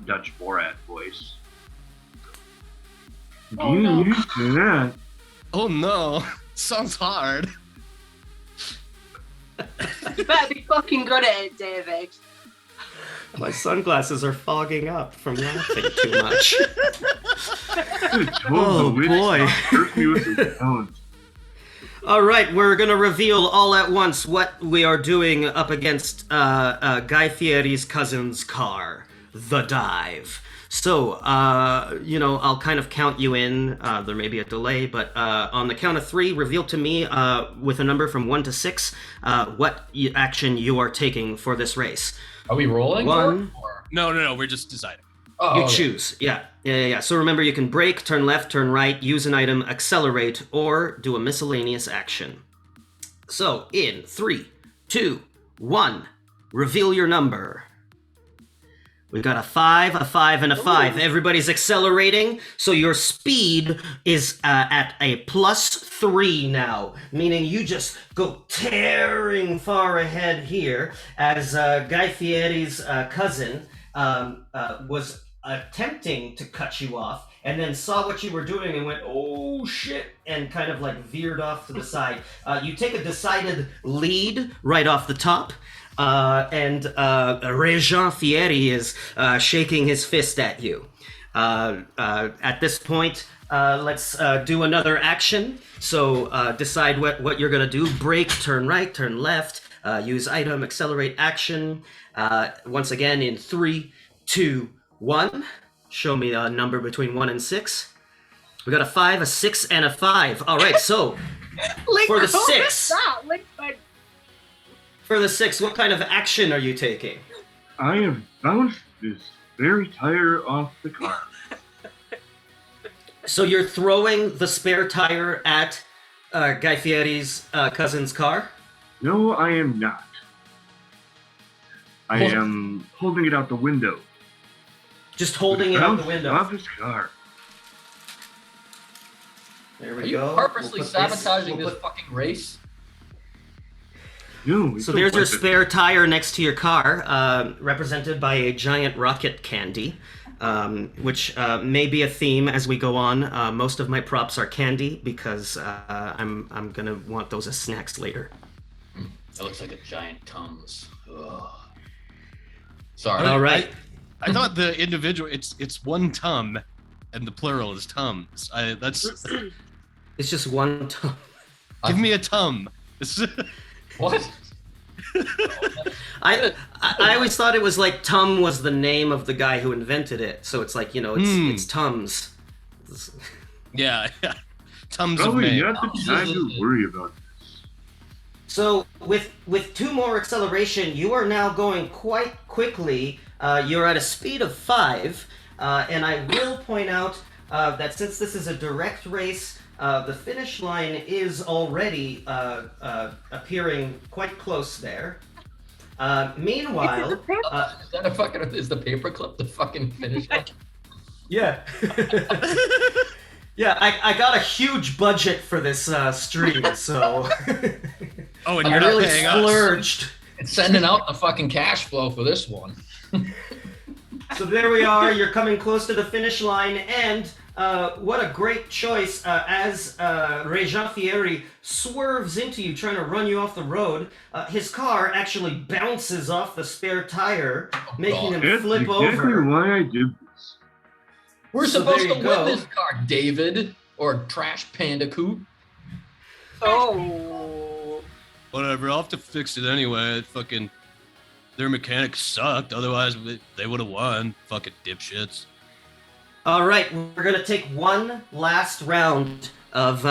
B: Dutch Borat voice.
G: Oh, no.
B: that?
D: Oh no, sounds hard.
F: You better be fucking good at it, David.
A: My sunglasses are fogging up from laughing too much. Oh, boy.
B: Curse me with his tones.
A: All right, we're gonna reveal all at once what we are doing up against Guy Fieri's cousin's car, the dive. So, I'll kind of count you in. There may be a delay, but on the count of 3, reveal to me with a number from 1 to 6 what action you are taking for this race.
E: Are we rolling?
A: 1.
E: Or?
D: No, we're just deciding.
E: Oh,
A: You
E: okay.
A: choose. Yeah. So remember, you can brake, turn left, turn right, use an item, accelerate, or do a miscellaneous action. So, in 3, 2, 1, reveal your number. We've got a 5, a 5, and a 5. Everybody's accelerating, so your speed is at a +3 now, meaning you just go tearing far ahead here as Guy Fieri's cousin was attempting to cut you off and then saw what you were doing and went, oh shit, and kind of like veered off to the side. You take a decided lead right off the top. And Régent Fieri is shaking his fist at you. At this point, let's do another action. So decide what you're going to do. Brake, turn right, turn left, use item, accelerate action. Once again, in 3, 2, 1. Show me a number between 1 and 6. We got a 5, a 6, and a 5. All right, so for the 6... For the 6, what kind of action are you taking?
B: I have bounced this very tire off the car.
A: So you're throwing the spare tire at Guy Fieri's cousin's car?
B: No, I am not. I am holding it out the window.
A: Just holding it out the
B: Bounced
A: window.
B: off his car.
A: There
E: Are
A: we
E: you
A: go.
E: purposely
A: We'll put
E: sabotaging
A: we'll
E: this
A: put-
E: fucking race?
B: No,
A: So there's your spare tire next to your car, represented by a giant rocket candy, which may be a theme as we go on. Most of my props are candy because I'm gonna want those as snacks later.
E: That looks like a giant Tums. Ugh. Sorry.
A: All right.
D: I thought the individual it's one tum, and the plural is tums. That's
A: It's just one tongue.
D: give me a tum.
E: What?
A: I always thought it was like Tum was the name of the guy who invented it, so it's like it's Tums.
D: yeah. Tums of
B: Probably
D: May.
B: not the time to worry about this.
A: So with 2 more acceleration, you are now going quite quickly. You're at a speed of 5, and I will point out that since this is a direct race, the finish line is already appearing quite close there. Meanwhile,
E: Is that a fucking? Is the paperclip the fucking finish line?
A: yeah, yeah, I got a huge budget for this stream, so
D: Oh, and
A: I
D: you're not
A: really
D: paying us.
A: splurged.
E: It's sending out the fucking cash flow for this one.
A: So there we are. You're coming close to the finish line, and what a great choice as Régent Fieri swerves into you, trying to run you off the road. His car actually bounces off the spare tire, making him
B: That's
A: flip
B: exactly
A: over.
B: why I did this.
E: We're
A: So
E: supposed
A: there
E: to
A: you go.
E: win this car, David, or Trash Panda Coot.
F: Oh.
D: Whatever, I'll have to fix it anyway. Fucking their mechanics sucked. Otherwise, they would have won. Fucking dipshits.
A: All right, we're gonna take one last round of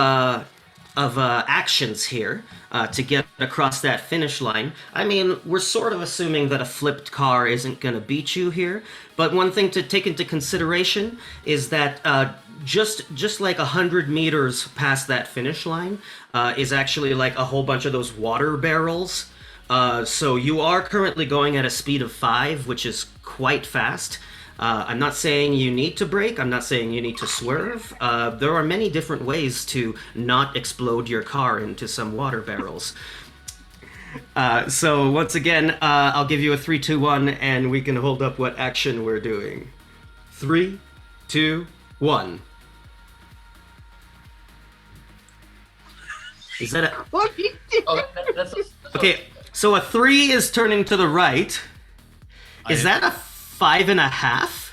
A: of actions here to get across that finish line. I mean, we're sort of assuming that a flipped car isn't going to beat you here, but one thing to take into consideration is that just like 100 meters past that finish line is actually like a whole bunch of those water barrels. So you are currently going at a speed of 5, which is quite fast. I'm not saying you need to brake. I'm not saying you need to swerve. There are many different ways to not explode your car into some water barrels. So once again, I'll give you a 3, 2, 1, and we can hold up what action we're doing. 3, 2, 1. Is that a...
F: What are you doing?
E: Oh, that's
A: Okay, so a 3 is turning to the right. Is that a 5.5?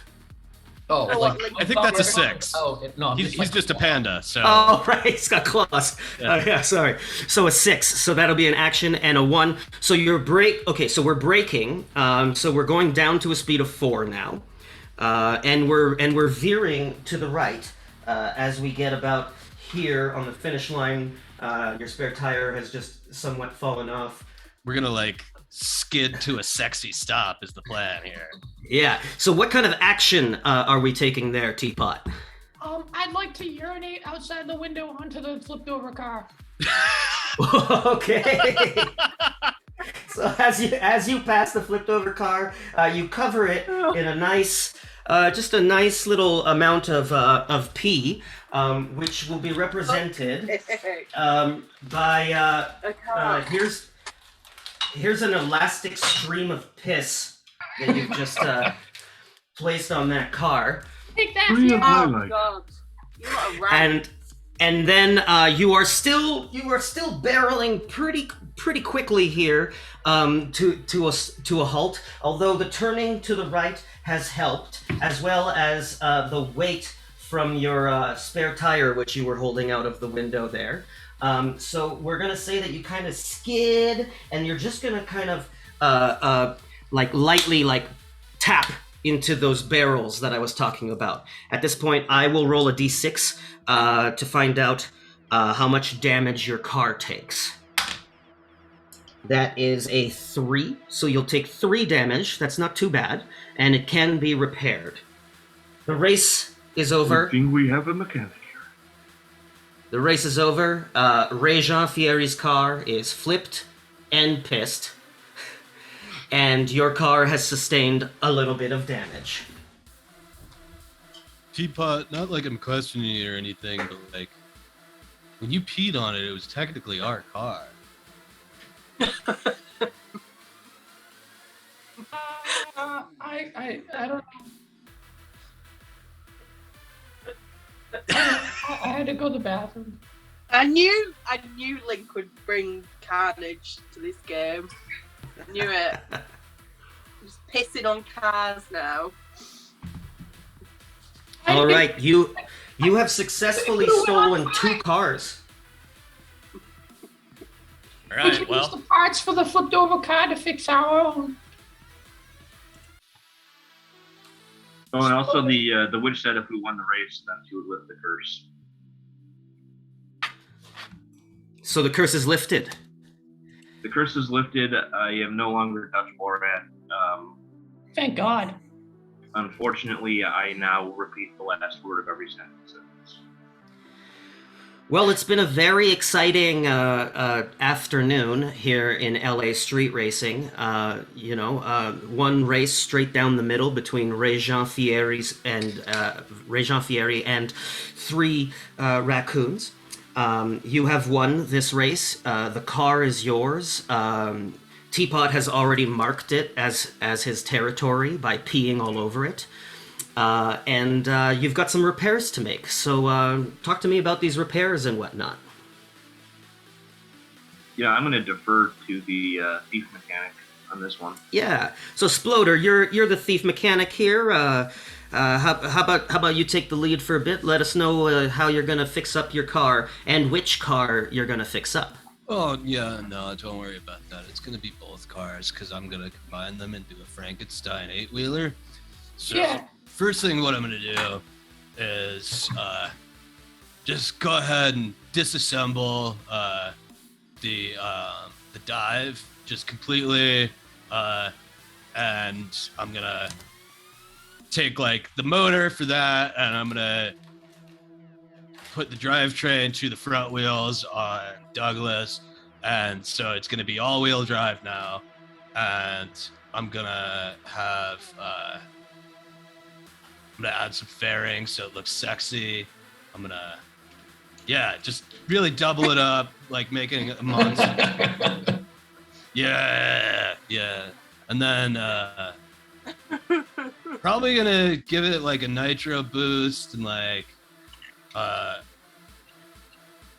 E: Oh, like,
D: I think that's a 6.
E: Oh, no,
D: He's just a panda, so.
A: Oh, right, he's got claws. Yeah, sorry. So a 6, so that'll be an action, and a 1. So you're okay, so we're braking. So we're going down to a speed of 4 now. And we're veering to the right as we get about here on the finish line. Your spare tire has just somewhat fallen off.
D: We're gonna like skid to a sexy stop is the plan here.
A: Yeah. So what kind of action are we taking there, Teapot?
G: I'd like to urinate outside the window onto the flipped over car.
A: Okay. So as you pass the flipped over car, you cover it in a nice, just a nice little amount of pee, which will be represented by here's an elastic stream of piss that you've just placed on that car.
G: Take that,
B: Free of
G: yeah.
B: my
F: Oh
B: life.
F: God! You are right.
A: And then you are still barreling pretty quickly here to a halt. Although the turning to the right has helped, as well as the weight from your spare tire, which you were holding out of the window there. So we're gonna say that you kind of skid, and you're just gonna kind of like lightly like tap into those barrels that I was talking about. At this point, I will roll a d6 to find out how much damage your car takes. That is a 3, so you'll take 3 damage. That's not too bad, and it can be repaired. The race is over.
B: Good thing we have a mechanic here.
A: The race is over. Jean Fieri's car is flipped and pissed, and your car has sustained a little bit of damage.
D: Teapot, not like I'm questioning you or anything, but like when you peed on it, it was technically our car.
G: I don't know. I had to go to the bathroom.
F: I knew Link would bring carnage to this game. I knew it. Just pissing on cars now.
A: All right, you have successfully stolen 2 cars.
D: All
G: We
D: right,
G: can use
D: well,
G: the parts for the flipped over car to fix our own.
B: Oh, and also the witch said if we won the race, then she would lift the curse.
A: So the curse is lifted.
B: The curse is lifted. I am no longer Dutch Borat.
G: Thank God.
B: Unfortunately, I now repeat the last word of every sentence.
A: Well, it's been a very exciting afternoon here in LA street racing. One race straight down the middle between Jean Fieri and 3 raccoons. You have won this race. The car is yours. Teapot has already marked it as his territory by peeing all over it. And you've got some repairs to make. So talk to me about these repairs and whatnot.
B: Yeah, I'm going to defer to the thief mechanic on this one.
A: Yeah. So Sploder, you're the thief mechanic here. How about you take the lead for a bit? Let us know how you're gonna fix up your car and which car you're gonna fix up.
D: oh yeah, no, don't worry about that. It's gonna be both cars because I'm gonna combine them into a Frankenstein 8-wheeler. So
G: Yeah.
D: first thing, what I'm gonna do is just go ahead and disassemble the dive just completely, and I'm gonna take like the motor for that, and I'm gonna put the drivetrain to the front wheels on Douglas, and so it's gonna be all-wheel drive now, and I'm gonna have I'm gonna add some fairings so it looks sexy. I'm gonna just really double it up, like making a monster. Yeah. And then probably gonna give it like a nitro boost and like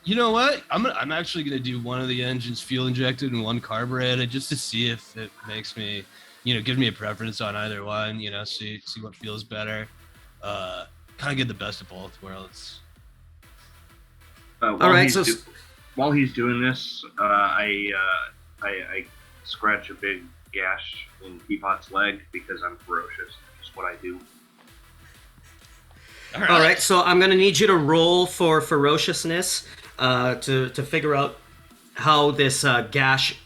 D: you know what? I'm actually gonna do one of the engines fuel injected and one carbureted just to see if it makes me, gives me a preference on either one, see what feels better. Kind of get the best of both worlds.
A: All right, so
B: while he's doing this, I scratch a big gash in Teapot's leg because I'm ferocious. That's what I do.
A: all right, so I'm gonna need you to roll for ferociousness to figure out how this gash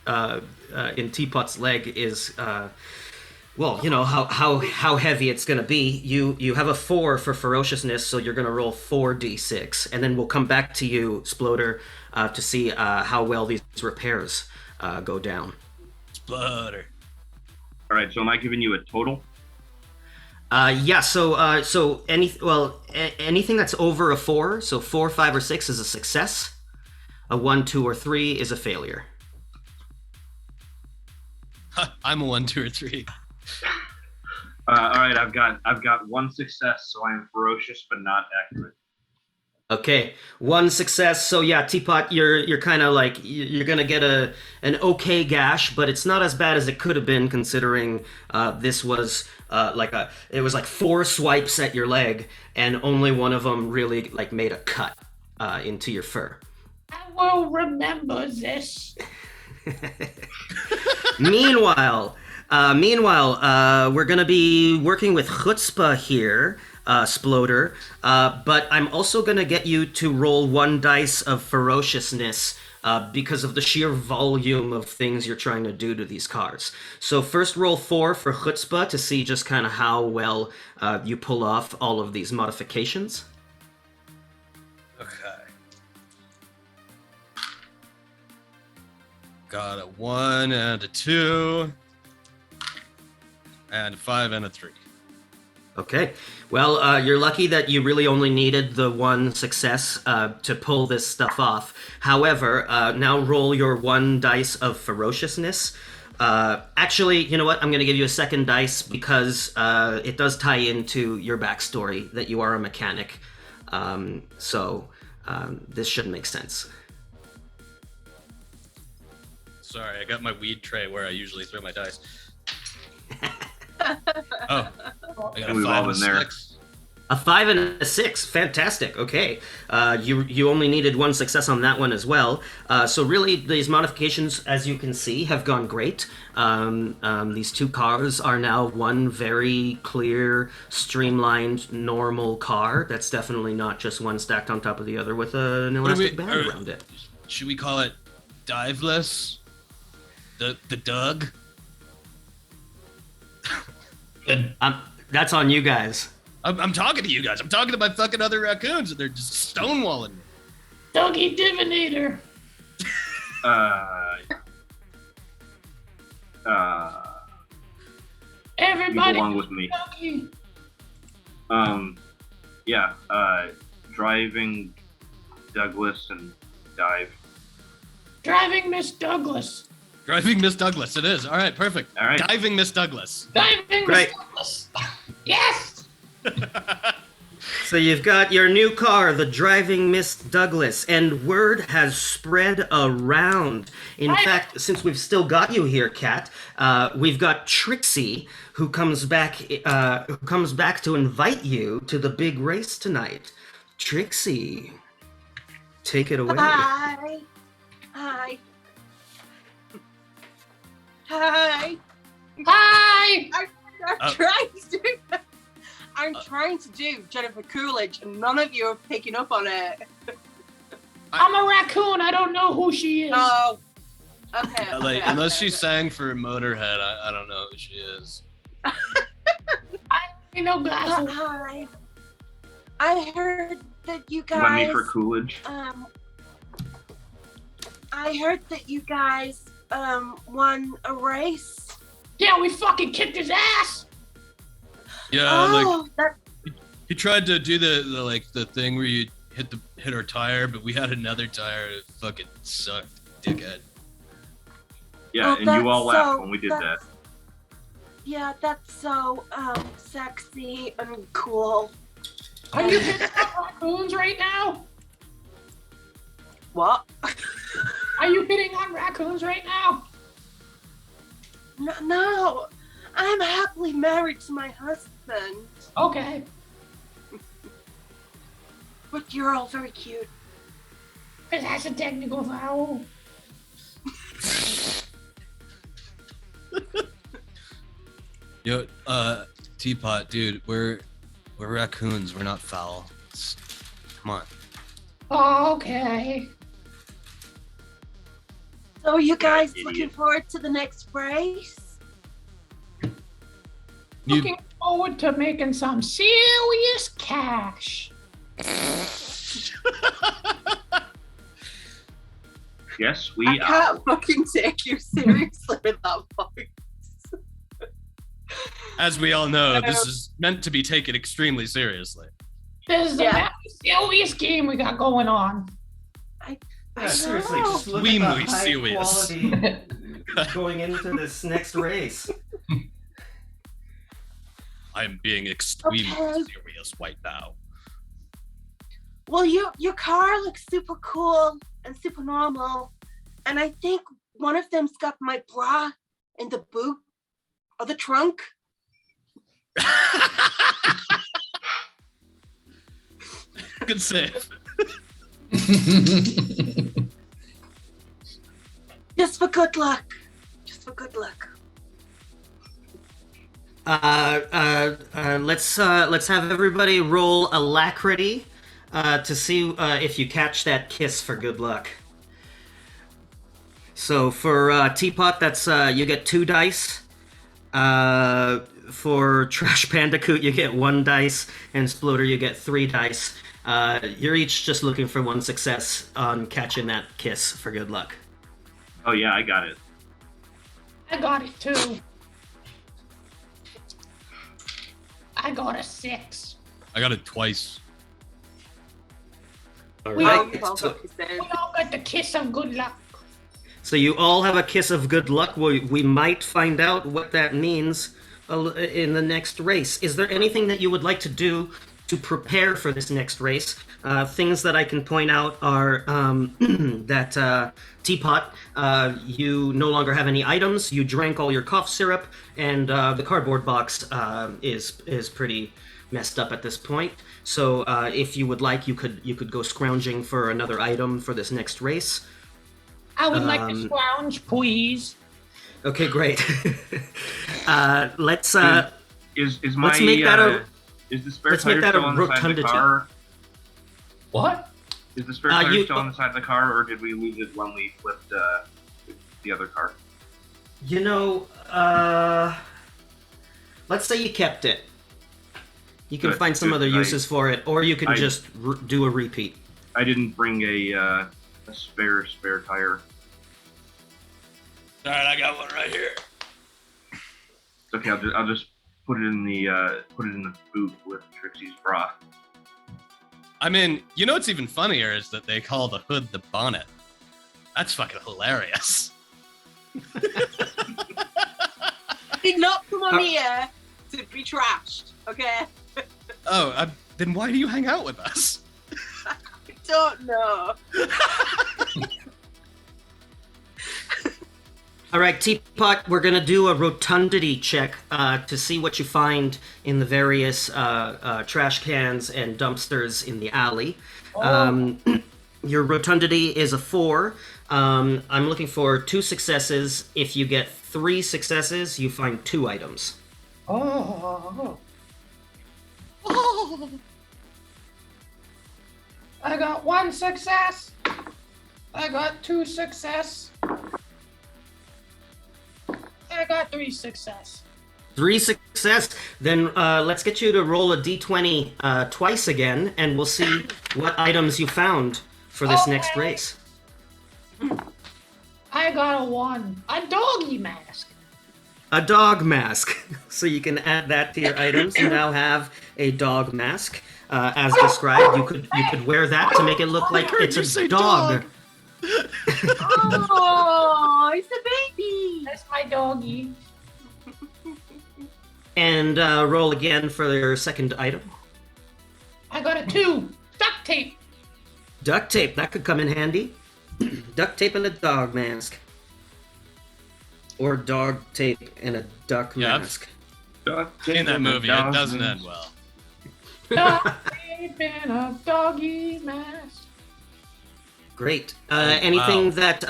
A: in Teapot's leg is. How heavy it's gonna be. You have a 4 for ferociousness, so you're gonna roll 4d6, and then we'll come back to you, Sploder, to see how well these repairs go down.
D: Sploder.
B: All right, so am I giving you a total?
A: Yeah. So anything that's over a 4, so 4, 5, or 6 is a success. A 1, 2, or 3 is a failure.
D: I'm a 1, 2, or 3.
B: All right, I've got one success, so I am ferocious but not accurate.
A: Okay, 1 success. So yeah, Teapot, you're kind of like you're gonna get an okay gash, but it's not as bad as it could have been considering this was it was like 4 swipes at your leg, and only one of them really like made a cut into your fur.
G: I will remember this.
A: Meanwhile, we're gonna be working with chutzpah here, Sploder, but I'm also gonna get you to roll 1 dice of ferociousness because of the sheer volume of things you're trying to do to these cars. So first roll 4 for chutzpah to see just kind of how well you pull off all of these modifications.
D: Okay. Got a 1 and a 2. And a 5 and a 3.
A: Okay. Well, you're lucky that you really only needed the 1 success to pull this stuff off. However, now roll your 1 dice of ferociousness. Actually, you know what? I'm going to give you a 2nd dice because it does tie into your backstory that you are a mechanic. So this should make sense.
D: Sorry, I got my weed tray where I usually throw my dice. Oh, I got a 5 and a 6.
A: A 5 and a 6, fantastic. Okay, you only needed 1 success on that one as well. So really, these modifications, as you can see, have gone great. These 2 cars are now one very clear, streamlined, normal car. That's definitely not just one stacked on top of the other with an elastic band around it.
D: Should we call it Diveless? The Doug?
A: That's on you guys.
D: I'm talking to you guys. I'm talking to my fucking other raccoons, and they're just stonewalling me.
G: Dougie Divinator. Everybody.
B: Along with me.
G: Dougie.
B: Driving Douglas and dive.
G: Driving Miss Douglas.
D: Driving Miss Douglas, it is. All right, perfect.
B: All right.
D: Diving Miss Douglas.
G: Diving
A: Great.
G: Miss Douglas. Yes.
A: So you've got your new car, the Driving Miss Douglas, and word has spread around. In fact, since we've still got you here, Kat, we've got Trixie, who comes back to invite you to the big race tonight. Trixie, take it away.
F: Hi. Hi. Hi.
G: Hi.
F: I'm trying to. I'm trying to do Jennifer Coolidge, and none of you are picking up on it.
G: I'm a raccoon. I don't know who she is.
F: Oh. Okay.
D: Like,
F: okay,
D: unless
F: okay,
D: she sang for Motorhead, I don't know who she is.
G: I know glasses.
F: Hi. I heard that you
B: You want me
F: guys.
B: for Coolidge?
F: I heard that you guys won a race.
G: Yeah, we fucking kicked his ass.
D: Yeah, like
F: Oh, that.
D: he tried to do the thing where you hit our tire, but we had another tire. It fucking sucked, dickhead.
B: Yeah,
F: Oh,
B: and you all
F: that's
B: laughed
F: so-
B: when we did that.
F: that's- Yeah, that's so sexy and cool.
G: Are you hitting on raccoons right now?
F: What?
G: Are you hitting on raccoons right now?
F: No, I'm happily married to my husband.
G: Okay.
F: But you're all very cute.
G: Because that's a technical foul.
D: Yo, Teapot, dude, we're raccoons. We're not foul. Come on.
G: Okay.
F: So are you guys
B: idiot.
F: looking forward to the next race?
D: You,
G: Looking forward to making some serious cash.
B: Yes, we
F: I
B: are.
F: can't fucking take you seriously with that voice.
D: as we all know, this is meant to be taken extremely seriously.
G: This is
F: Yeah.
G: the serious game we got going on.
F: I
A: seriously,
F: know.
A: just look
D: We
A: at the
D: muy
A: high
D: serious.
A: quality going into this next race.
D: I'm being extremely
F: Okay.
D: serious right now.
F: Well, your car looks super cool and super normal, and I think one of them's got my bra in the boot or the trunk.
D: Good save.
F: Just for good luck. Just for good luck.
A: Let's have everybody roll alacrity to see if you catch that kiss for good luck. So for Teapot, that's you get 2 dice. For Trash Bandicoot, you get 1 dice, and Sploder, you get 3 dice. You're each just looking for 1 success on catching that kiss for good luck.
B: Oh yeah, I got it.
G: I got it too. I got a 6.
D: I got it twice.
A: All
G: We
A: right.
G: all-
F: Well,
A: So,
G: We all got the kiss of good luck.
A: so you all have a kiss of good luck. We might find out what that means in the next race. Is there anything that you would like to do to prepare for this next race? Things that I can point out are that Teapot, you no longer have any items. You drank all your cough syrup, and the cardboard box is pretty messed up at this point. So if you would like, you could go scrounging for another item for this next race.
G: I would like to scrounge, please.
A: Okay, great. Let's
B: Is my
A: let's make that a
B: is the spare
A: let's
B: tire
A: make that a
B: still on the side of the
A: rotundity.
B: car?
E: What?
B: Is the spare tire
A: you-
B: still on the side of the car, or did we lose it when we flipped the other car?
A: You know, let's say you kept it. You can
B: Good,
A: find some
B: good.
A: other uses for it, or you can just do a repeat.
B: I didn't bring a spare tire.
D: All right, I got one right here.
B: It's okay. I'll just put it in the boot with Trixie's bra.
D: I mean, you know what's even funnier is that they call the hood the bonnet. That's fucking hilarious.
F: Did not come on here to be trashed, okay?
D: Oh, then why do you hang out with us?
F: I don't know.
A: All right, Teapot, we're gonna do a rotundity check to see what you find in the various trash cans and dumpsters in the alley. Your rotundity is a 4. I'm looking for 2 successes. If you get 3 successes, you find 2 items.
G: Oh. I got 1 success. I got 2 success. I got 3 success.
A: 3 success. Then let's get you to roll a d20 twice again, and we'll see what items you found for this next
G: Okay.
A: race.
G: I got a 1. A doggy mask.
A: A dog mask. So you can add that to your items. You now have a dog mask. As described, you could wear that to make it look like
D: heard
A: it's
D: you
A: a
D: say
A: dog.
F: Oh, it's a baby.
G: That's my doggy.
A: And roll again for your second item.
G: I got a 2. Duct tape.
A: Duct tape, that could come in handy. Duct tape and a dog mask. Or dog tape and a duck
D: Yep.
A: mask.
D: In that movie, it doesn't end well.
G: Duct tape and a doggy mask.
A: Great.
D: wow.
A: Anything that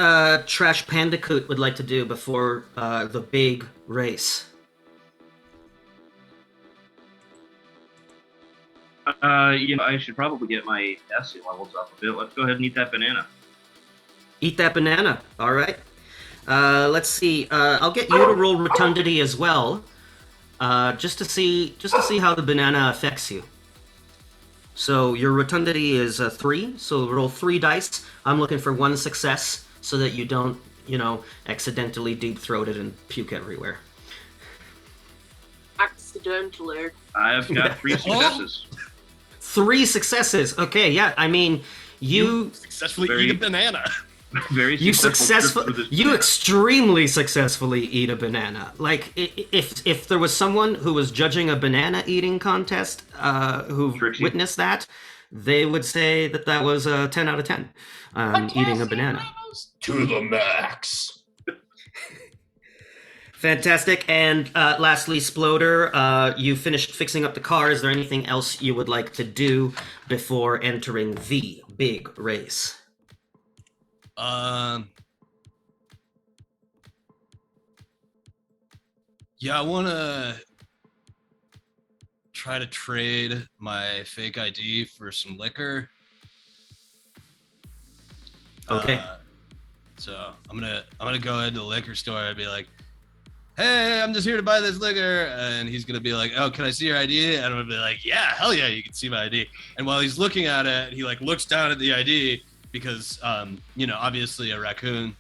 A: Trash Pandacoot would like to do before the big race?
B: I should probably get my acid levels up a bit. Let's go ahead and eat that banana.
A: Eat that banana. All right. Let's see. I'll get you to roll rotundity as well, just to see how the banana affects you. So your rotundity is 3. So roll 3 dice. I'm looking for 1 success so that you don't, accidentally deep throat it and puke everywhere.
F: Accidentally.
B: I've got 3 successes.
A: 3 successes. Okay. Yeah. I mean, you
D: Successfully
B: Very-
D: eat a banana.
B: Very
A: You
B: successful trip through this
A: you
B: banana.
A: extremely successfully eat a banana. Like if there was someone who was judging a banana eating contest, who
B: Trixie.
A: witnessed that, they would say that was a 10 out of 10. Eating a banana.
E: To the max.
A: Fantastic. And lastly, Sploder, you finished fixing up the car. Is there anything else you would like to do before entering the big race?
D: Yeah, I want to try to trade my fake ID for some liquor.
A: Okay.
D: So I'm gonna go into the liquor store and be like, "Hey, I'm just here to buy this liquor," and he's gonna be like, "Oh, can I see your ID?" And I'm gonna be like, "Yeah, hell yeah, you can see my ID." And while he's looking at it, he like looks down at the ID because obviously a raccoon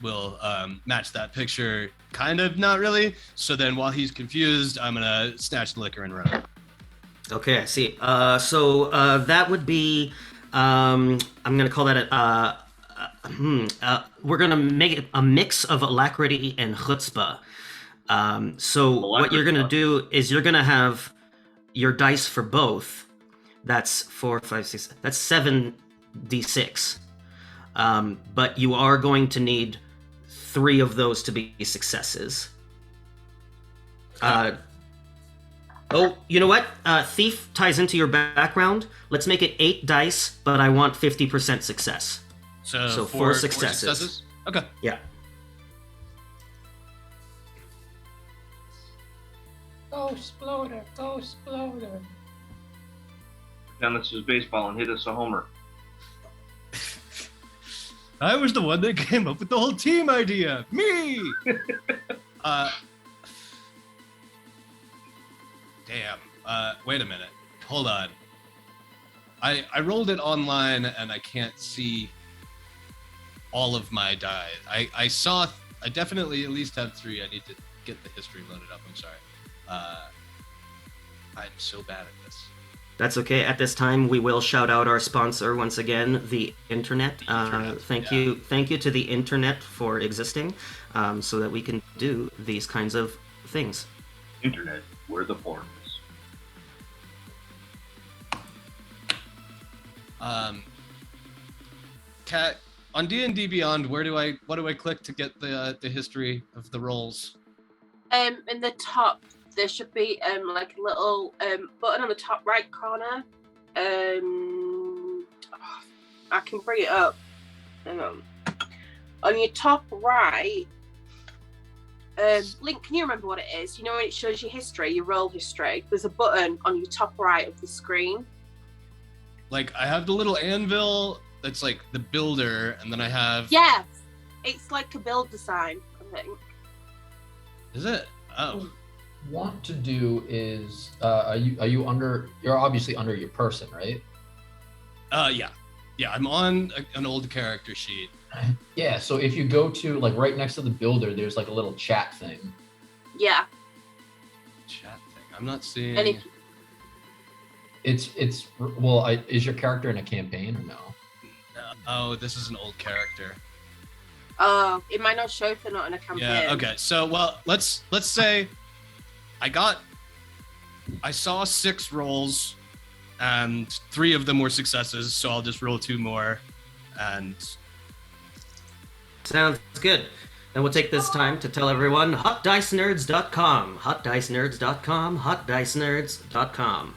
D: will match that picture, kind of, not really. So then while he's confused, I'm gonna snatch the liquor and run.
A: Okay, I see. So that would be, I'm gonna call that we're gonna make it a mix of alacrity and chutzpah. So what you're gonna do is you're gonna have your dice for both. That's 4, 5, 6. That's 7d6. But you are going to need 3 of those to be successes. Oh, you know what? Thief ties into your background. Let's make it 8 dice, but I want 50% success.
D: So
A: 4 successes.
D: Okay.
A: Yeah.
G: Go Sploder, go Sploder.
B: Down this is baseball and hit us a homer.
D: I was the one that came up with the whole team idea. Me. Damn. Wait a minute. Hold on. I rolled it online and I can't see all of my die. I definitely at least have 3. I need to get the history loaded up. I'm sorry. I'm so bad at this.
A: That's okay. At this time, we will shout out our sponsor once again, the internet. Thank you to the internet for existing, so that we can do these kinds of things.
B: Internet, where the porn is.
D: Kat, on D&D Beyond, what do I click to get the history of the rolls?
F: In the top, there should be like a little button on the top right corner. I can bring it up. Hang on. On your top right, Link, can you remember what it is? You know when it shows your history, your roll history? There's a button on your top right of the screen.
D: Like, I have the little anvil that's like the builder, and then I have...
F: Yes, it's like a build design, I think.
D: Is it? Oh.
E: Want to do is are you under? You're obviously under your person, right?
D: Yeah, I'm on an old character sheet.
E: Yeah, so if you go to like right next to the builder, there's like a little chat thing.
F: Yeah.
D: Chat thing. I'm not seeing.
F: And if
E: It's well, is your character in a campaign or no?
D: Oh, this is an old character.
F: it might not show if they're not in a campaign.
D: Yeah. Okay. So, well, let's say I saw 6 rolls, and 3 of them were successes. So I'll just roll 2 more, and
A: Sounds good. And we'll take this time to tell everyone hotdicenerds.com, hotdicenerds.com, hotdicenerds.com.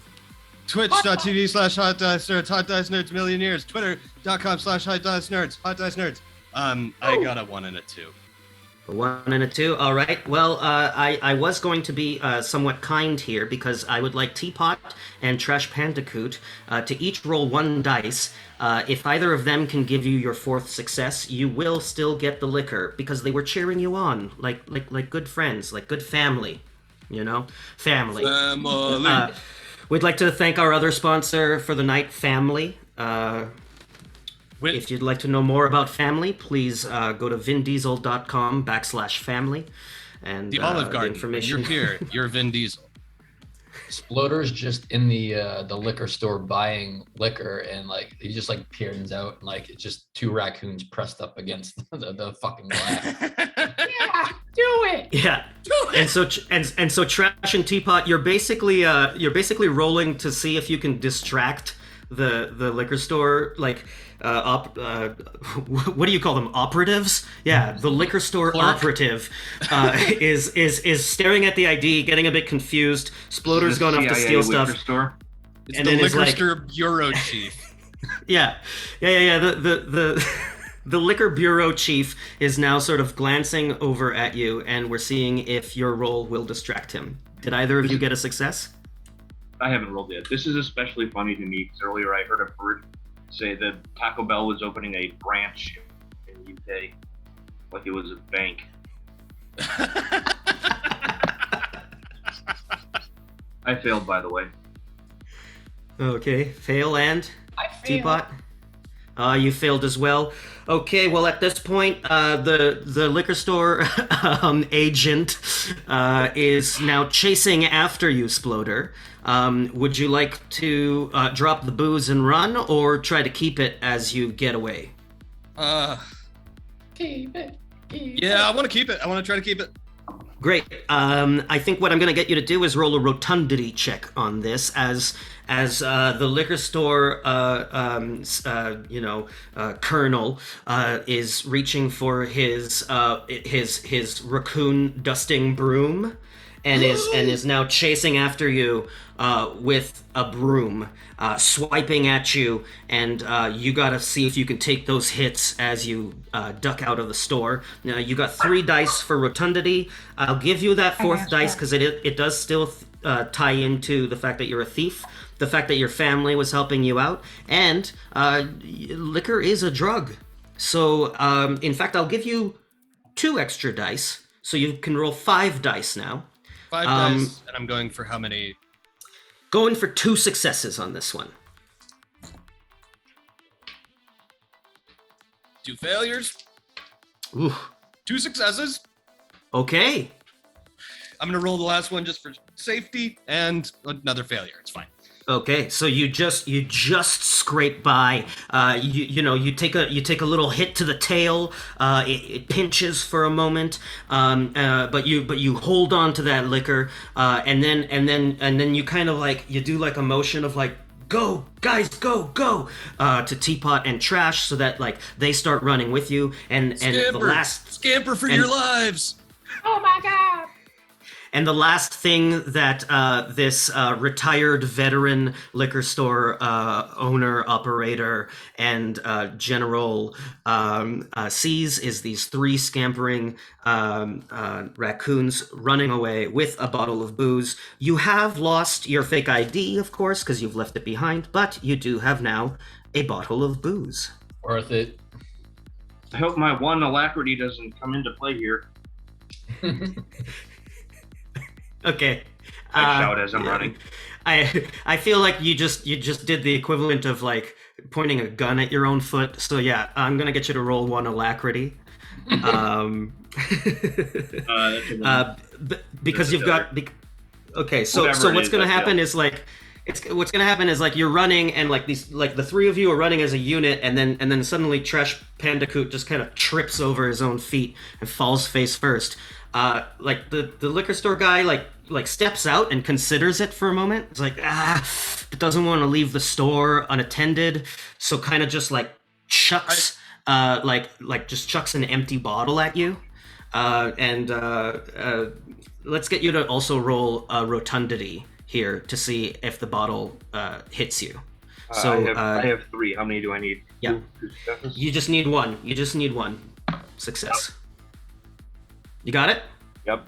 D: Twitch.tv/hotdicenerds, hotdicenerds millionaires, twitter.com/hotdicenerds, hotdicenerds. I got a 1 and a 2.
A: A 1 and a 2. All right. Well, I was going to be somewhat kind here because I would like Teapot and Trash Pandacoot to each roll 1 dice. If either of them can give you your 4th success, you will still get the liquor because they were cheering you on like good friends, like good family. You know, family. We'd like to thank our other sponsor for the night, Family. If you'd like to know more about Family, please go to vindiesel.com/family. And
D: the Olive Garden.
A: Information.
D: You're here. You're Vin Diesel.
E: Sploder's just in the liquor store buying liquor, and like he just like peers out, and like it's just 2 raccoons pressed up against the fucking glass.
G: Yeah, do it.
A: Yeah. And so Trash and Teapot, you're basically rolling to see if you can distract the liquor store, like what do you call them, operatives? Yeah, the liquor store
D: Clerk.
A: Operative is staring at the ID, getting a bit confused. Sploder's going off to steal stuff.
B: Store?
D: It's
A: And
D: the
A: then it's
D: liquor
A: like-
D: store bureau chief.
A: Yeah. The liquor bureau chief is now sort of glancing over at you, and we're seeing if your roll will distract him. Did either of you get a success?
B: I haven't rolled yet. This is especially funny to me because earlier I heard a bird say that Taco Bell was opening a branch in the UK, like it was a bank. I failed, by the way.
A: Okay, fail and
G: I failed.
A: Teapot. You failed as well. Okay, well at this point, the liquor store agent is now chasing after you, Sploder. Would you like to drop the booze and run, or try to keep it as you get away?
G: Keep it.
D: Yeah, I want to keep it. I want to try to keep it.
A: Great. I think what I'm going to get you to do is roll a rotundity check on this, as the liquor store, colonel is reaching for his raccoon dusting broom, and is now chasing after you with a broom, swiping at you, and you gotta see if you can take those hits as you duck out of the store. Now you got 3 dice for rotundity. I'll give you that 4th dice because it does still tie into the fact that you're a thief, the fact that your family was helping you out, and liquor is a drug. So in fact, I'll give you 2 extra dice, so you can roll 5 dice now.
D: 5 dice, and I'm going for how many?
A: Going for 2 successes on this one.
D: 2 failures,
A: Ooh.
D: 2 successes.
A: Okay.
D: I'm gonna roll the last one just for safety, and another failure. It's fine.
A: Okay, so you just scrape by. You take a little hit to the tail. It pinches for a moment, but you hold on to that liquor, and then you kind of like you do like a motion of like, go guys, go to Teapot and Trash, so that like they start running with you, and the last
D: Scamper for
A: and-
D: your lives.
G: Oh my god.
A: And the last thing that this retired veteran liquor store owner, operator, and general sees is these 3 scampering raccoons running away with a bottle of booze. You have lost your fake ID, of course, because you've left it behind, but you do have now a bottle of booze.
E: Worth it.
B: I hope my one alacrity doesn't come into play here.
A: Okay.
B: I shout as I'm running.
A: I feel like you just did the equivalent of like pointing a gun at your own foot. So yeah, I'm gonna get you to roll 1 alacrity. Because you've got. Okay, so what's gonna happen is like. What's gonna happen is like you're running and like the 3 of you are running as a unit and then suddenly Trash Pandacoot just kind of trips over his own feet and falls face first. Like the liquor store guy like steps out and considers it for a moment. It's like doesn't want to leave the store unattended, so kind of just like chucks just chucks an empty bottle at you. Let's get you to also roll rotundity here to see if the bottle hits you. So
B: I have 3. How many do I need?
A: Yeah.
B: 2 successes?
A: You just need 1. You just need 1 success. You got it?
B: Yep.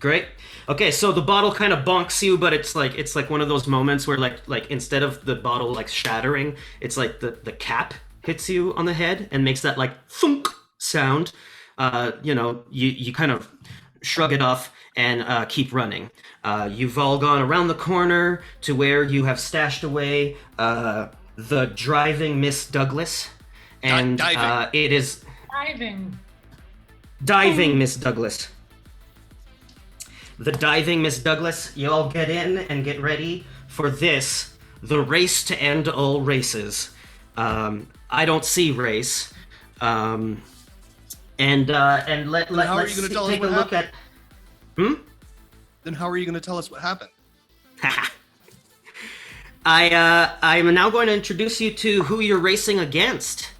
A: Great. Okay, so the bottle kind of bonks you, but it's like one of those moments where like instead of the bottle like shattering, it's like the cap hits you on the head and makes that like thunk sound. You kind of shrug it off and keep running. You've all gone around the corner to where you have stashed away the driving Miss Douglas, and it is diving Miss Douglas. The diving Miss Douglas. You all get in and get ready for this, the race to end all races. I don't see race. And let's take a look at.
D: Then how are you going to tell us what happened?
A: I'm now going to introduce you to who you're racing against.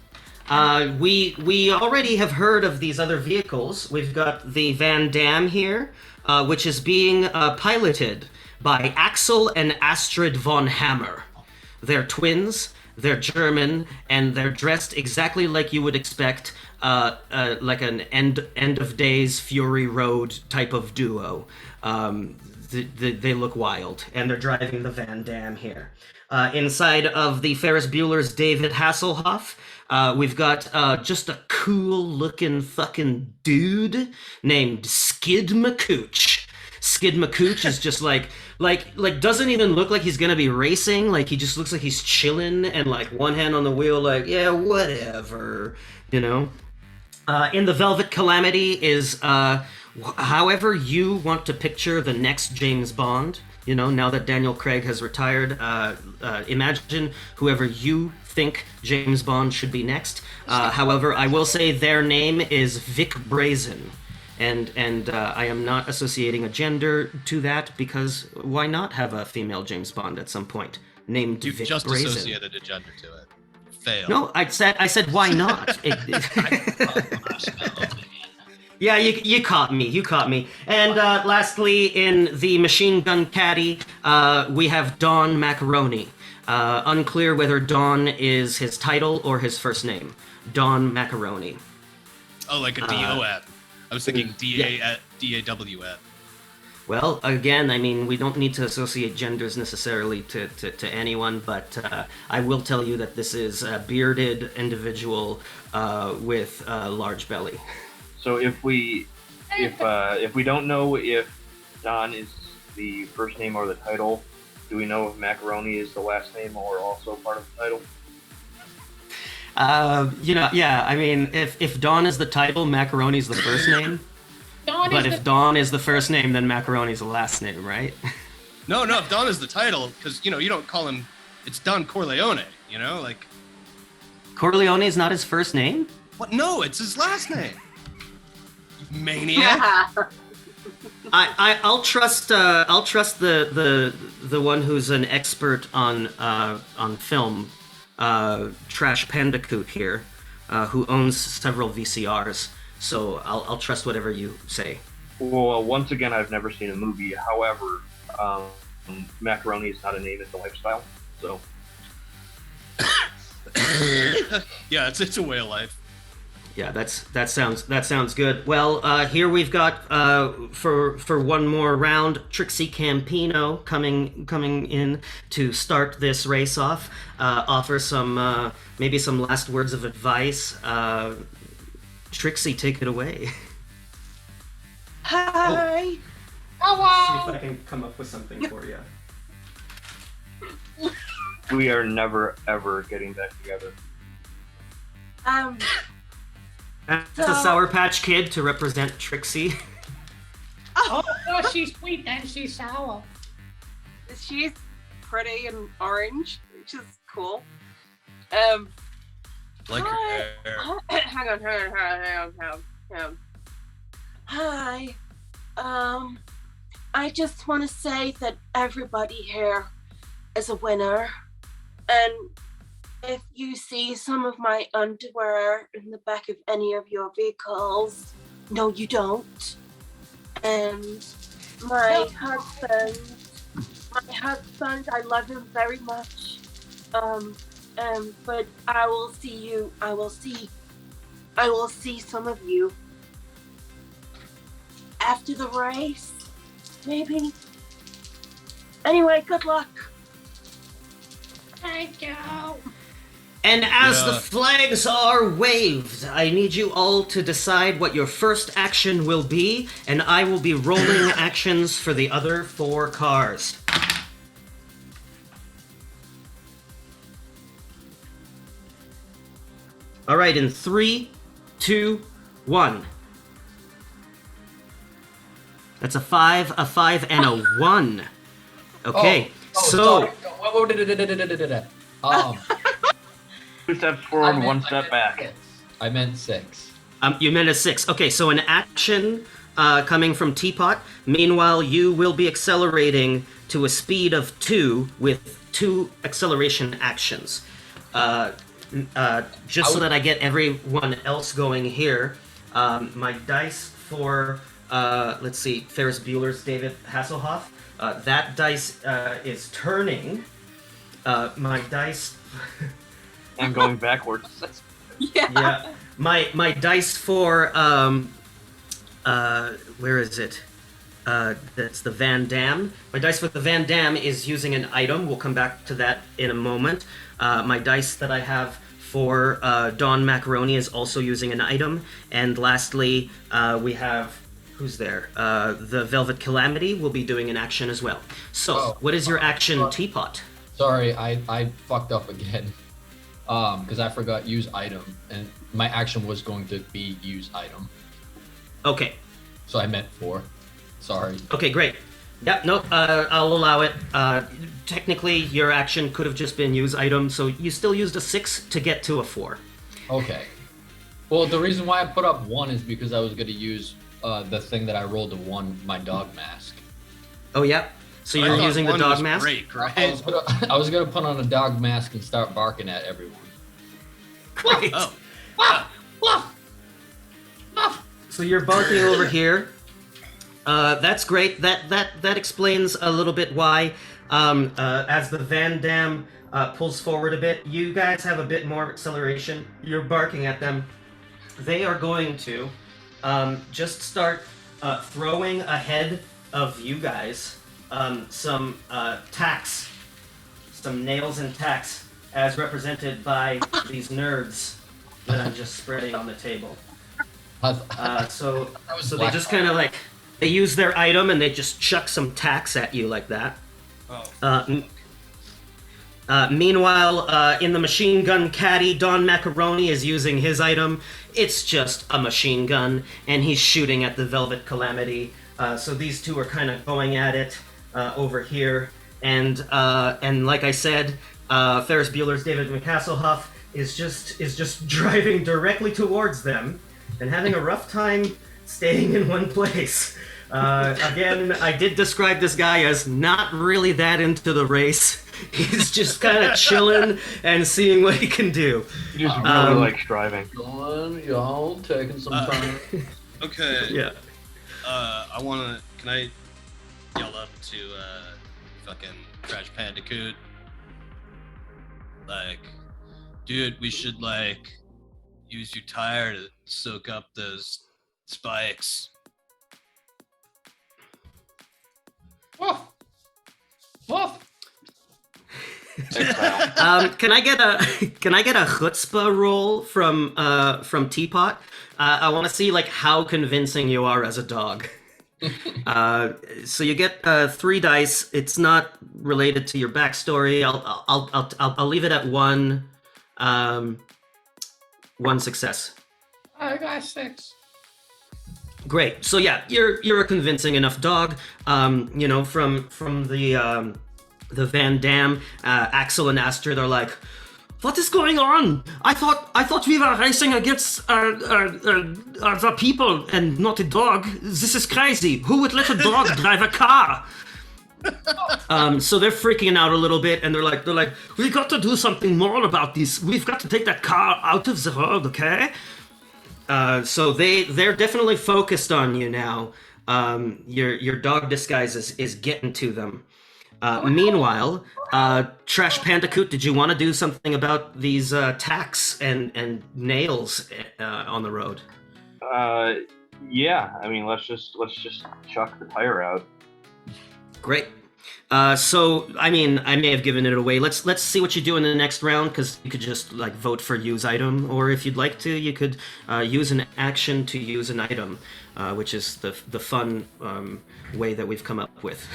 A: We already have heard of these other vehicles. We've got the Van Dam here, which is being piloted by Axel and Astrid von Hammer. They're twins, they're German, and they're dressed exactly like you would expect, like an end of days Fury Road type of duo. They look wild, and they're driving the Van Dam here. Inside of the Ferris Bueller's David Hasselhoff, we've got just a cool-looking fucking dude named Skid McCooch. Skid McCooch is just like doesn't even look like he's gonna be racing. Like he just looks like he's chilling and like one hand on the wheel, like yeah, whatever, you know. In the Velvet Calamity is however you want to picture the next James Bond. You know, now that Daniel Craig has retired, imagine whoever you think James Bond should be next. However, I will say their name is Vic Brazen. And I am not associating a gender to that because why not have a female James Bond at some point named
D: You've
A: Vic
D: just
A: Brazen?
D: associated a gender to it. Fail.
A: No, I said why not? Yeah, you caught me. And lastly, in the Machine Gun Caddy, we have Don Macaroni. Unclear whether Don is his title or his first name. Don Macaroni.
D: Oh, like a D-O-N. I was thinking D-A-W-N.
A: Well, again, I mean, we don't need to associate genders necessarily to anyone, but I will tell you that this is a bearded individual with a large belly.
B: So if we don't know if Don is the first name or the title, do we know if Macaroni is the last name or also part of the title?
A: Yeah. I mean, if Don is the title, Macaroni's the first name. But if Don is the first name, then Macaroni's the last name, right?
D: No, if Don is the title, because, you don't call him, it's Don Corleone, like...
A: Corleone is not his first name?
D: What? No, it's his last name. You maniac.
A: I'll trust the one who's an expert on film, Trash Pandacoot here, who owns several VCRs. So I'll trust whatever you say.
B: Well, once again, I've never seen a movie. However, macaroni is not a name; it's a lifestyle. So
D: Yeah, it's a way of life.
A: Yeah, that sounds good. Well, here we've got for one more round, Trixie Campino coming in to start this race off. Offer some maybe some last words of advice. Trixie, take it away.
F: Hi.
A: See if
G: Hello.
A: I can come up with something for you.
B: we are never ever getting back together.
A: That's a Sour Patch Kid to represent Trixie.
G: Oh, no, she's sweet and she's sour.
C: She's pretty and orange, which is cool.
D: Like her
C: Hi.
D: hair.
C: Hang on.
F: Hi. I just want to say that everybody here is a winner. And if you see some of my underwear in the back of any of your vehicles, no, you don't. And my husband, I love him very much. But I will see some of you after the race, maybe. Anyway, good luck.
G: Thank you.
A: And as the
D: Yeah.
A: flags are waved, I need you all to decide what your first action will be, and I will be rolling actions for the other 4 cars. All right, in 3, 2, 1. That's a 5, and a 1. Okay, so...
B: Two steps forward, one step back.
E: I meant 6.
A: You meant a 6. Okay, so an action coming from Teapot. Meanwhile, you will be accelerating to a speed of 2 with 2 acceleration actions. Just so that I get everyone else going here, my dice for, let's see, Ferris Bueller's David Hasselhoff. That dice is turning. My dice...
B: I'm going backwards.
A: Yeah. My dice for where is it? That's the Van Dam. My dice for the Van Dam is using an item. We'll come back to that in a moment. My dice that I have for Don Macaroni is also using an item. And lastly, we have who's there? The Velvet Calamity will be doing an action as well. So, what is your action, Teapot?
E: Sorry, I fucked up again. Because I forgot use item, and my action was going to be use item.
A: Okay.
E: So I meant 4. Sorry.
A: Okay, great. Yep, nope, I'll allow it. Technically, your action could have just been use item, so you still used a 6 to get to a 4.
E: Okay. Well, the reason why I put up 1 is because I was going to use the thing that I rolled to 1, my dog mask.
A: Oh, yeah? So
D: I
A: you're
D: thought
A: using the
D: 1
A: dog
D: was
A: mask?
D: Break, right?
E: I was gonna put on a dog mask and start barking at everyone.
A: Great.
D: Oh.
A: So you're barking over here. That's great. That explains a little bit why, as the Van Dam pulls forward a bit, you guys have a bit more acceleration. You're barking at them. They are going to just start throwing ahead of you guys some tacks, some nails and tacks, as represented by these nerds that I'm just spreading on the table. So they just kind of like, they use their item and they just chuck some tacks at you like that.
D: Oh.
A: Meanwhile, in the machine gun caddy, Don Macaroni is using his item. It's just a machine gun, and he's shooting at the Velvet Calamity. So these two are kind of going at it over here. And like I said, Ferris Bueller's David McHasselhoff is just driving directly towards them and having a rough time staying in one place. Again, I did describe this guy as not really that into the race. He's just kind of chilling and seeing what he can do.
B: He just really likes driving.
E: Y'all taking some time.
D: Okay.
A: Yeah.
D: Can I yell up to fucking Trash Bandicoot? Like, dude, we should like use your tire to soak up those spikes.
G: Woof. Woof.
A: Can I get a chutzpah roll from Teapot? I want to see like how convincing you are as a dog. So you get 3 dice. It's not related to your backstory. I'll leave it at one success.
G: I got 6.
A: Great. So yeah, you're a convincing enough dog. From the Van Dam, Axel and Astrid are like, what is going on? I thought we were racing against the people and not a dog. This is crazy. Who would let a dog drive a car? So they're freaking out a little bit, and they're like, we got to do something more about this. We've got to take that car out of the road, okay? So they're definitely focused on you now. Your dog disguise is getting to them. Meanwhile, Trash Bandicoot, did you want to do something about these tacks and nails on the road?
B: Yeah. I mean, let's just chuck the tire out.
A: Great. So I mean, I may have given it away. Let's see what you do in the next round, because you could just like vote for use item, or if you'd like to, you could use an action to use an item, which is the fun way that we've come up with.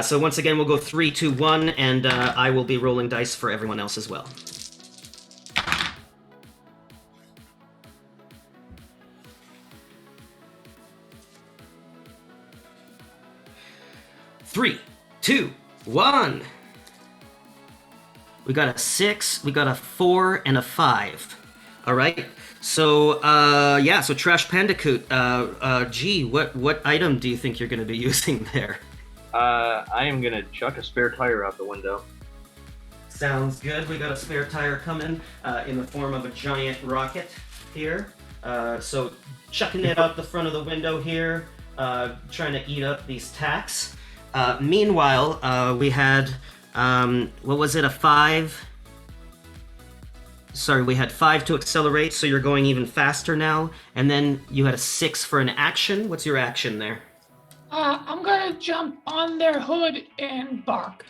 A: So once again, we'll go 3, 2, 1, and I will be rolling dice for everyone else as well. Three, 2, 1. We got a 6, we got a 4, and a 5. All right. So so Trash Bandicoot. Gee, what item do you think you're going to be using there?
B: I am gonna chuck a spare tire out the window.
A: Sounds good. We got a spare tire coming in the form of a giant rocket here. So chucking it out the front of the window here, trying to eat up these tacks. Meanwhile, we had, what was it, a 5? Sorry, we had 5 to accelerate, so you're going even faster now. And then you had a 6 for an action. What's your action there?
G: I'm gonna jump on their hood and bark.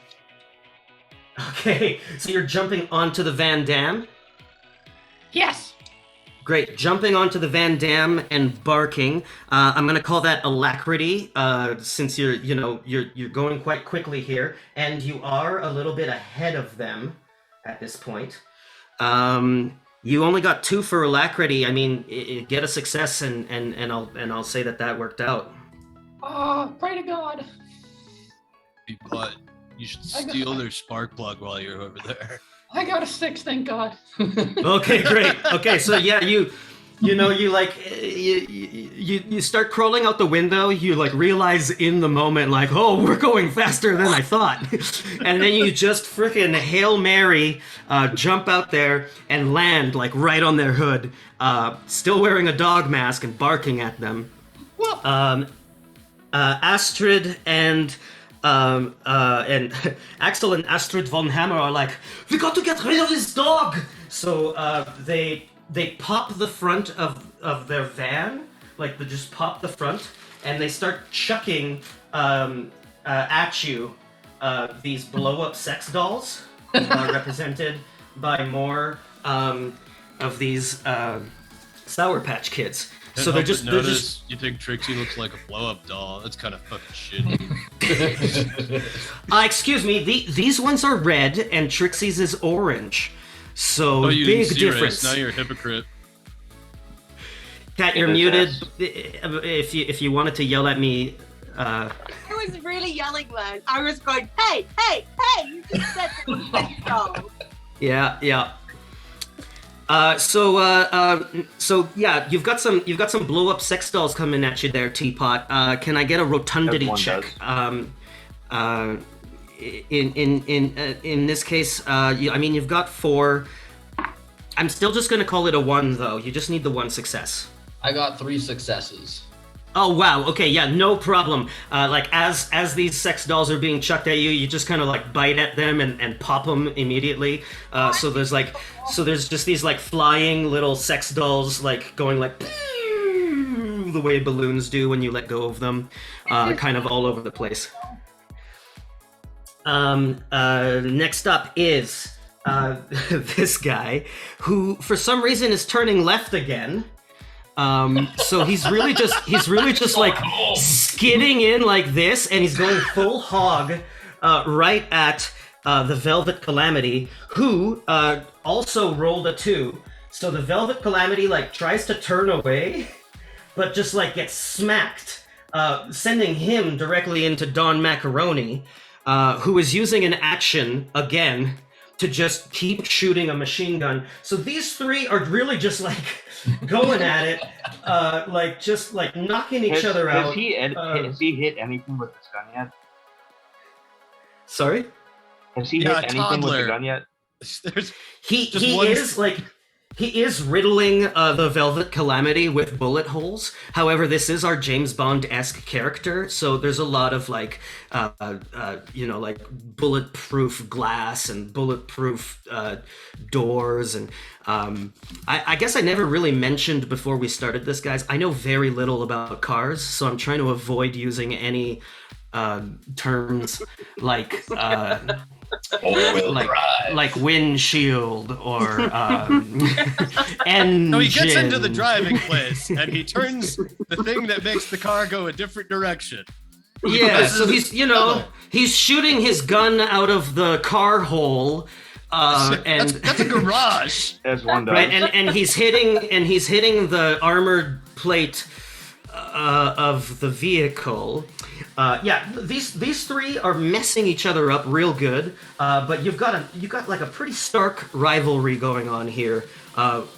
A: Okay, so you're jumping onto the Van Dam?
G: Yes.
A: Great, jumping onto the Van Dam and barking. I'm gonna call that alacrity, since you're going quite quickly here, and you are a little bit ahead of them at this point. You only got 2 for alacrity. I mean, get a success, and I'll say that worked out.
G: Pray to God.
D: But you should steal their spark plug while you're over there.
G: I got a 6, thank God.
A: Okay, great. Okay, so yeah, you start crawling out the window. You like realize in the moment, like, oh, we're going faster than I thought, and then you just freaking Hail Mary, jump out there and land like right on their hood, still wearing a dog mask and barking at them. Astrid and Axel and Astrid von Hammer are like, we got to get rid of this dog. So they pop the front of their van, like they just pop the front, and they start chucking at you these blow-up sex dolls, represented by more of these Sour Patch Kids. So they're just.
D: You think Trixie looks like a blow-up doll? That's kind of fucking shitty.
A: Excuse me. These ones are red, and Trixie's is orange. So big difference.
D: Now you're a hypocrite.
A: Kat, you're muted. If you wanted to yell at me.
C: I was really yelling then. I was going, hey! You just said it was sex dolls.
A: Yeah. So yeah, you've got some blow up sex dolls coming at you there, Teapot. Can I get a rotundity check? In this case, you've got 4. I'm still just gonna call it a 1 though. You just need the 1 success.
E: I got 3 successes.
A: Oh wow. Okay. Yeah. No problem. Like as these sex dolls are being chucked at you, you just kind of like bite at them and pop them immediately. So there's just these like flying little sex dolls like going like the way balloons do when you let go of them, kind of all over the place. Next up is this guy who, for some reason, is turning left again. So he's really just like skidding in like this, and he's going full hog right at the Velvet Calamity, who also rolled a 2. So the Velvet Calamity like tries to turn away, but just like gets smacked, sending him directly into Don Macaroni, who is using an action again to just keep shooting a machine gun. So these three are really just like going at it, like just like knocking each other out.
B: Has he hit anything with this gun yet?
A: Sorry?
B: Has he hit anything with the gun yet?
A: He is riddling the Velvet Calamity with bullet holes. However, this is our James Bond-esque character, so there's a lot of like, like bulletproof glass and bulletproof doors, and I guess I never really mentioned before we started this, guys. I know very little about cars, so I'm trying to avoid using any terms like. Like windshield or engine.
D: No, he gets into the driving place and he turns the thing that makes the car go a different direction.
A: Yeah, so he's shooting his gun out of the car hole.
D: That's a garage.
B: As one does.
A: Right, and he's hitting the armored plate of the vehicle. These three are messing each other up real good, but you've got like a pretty stark rivalry going on here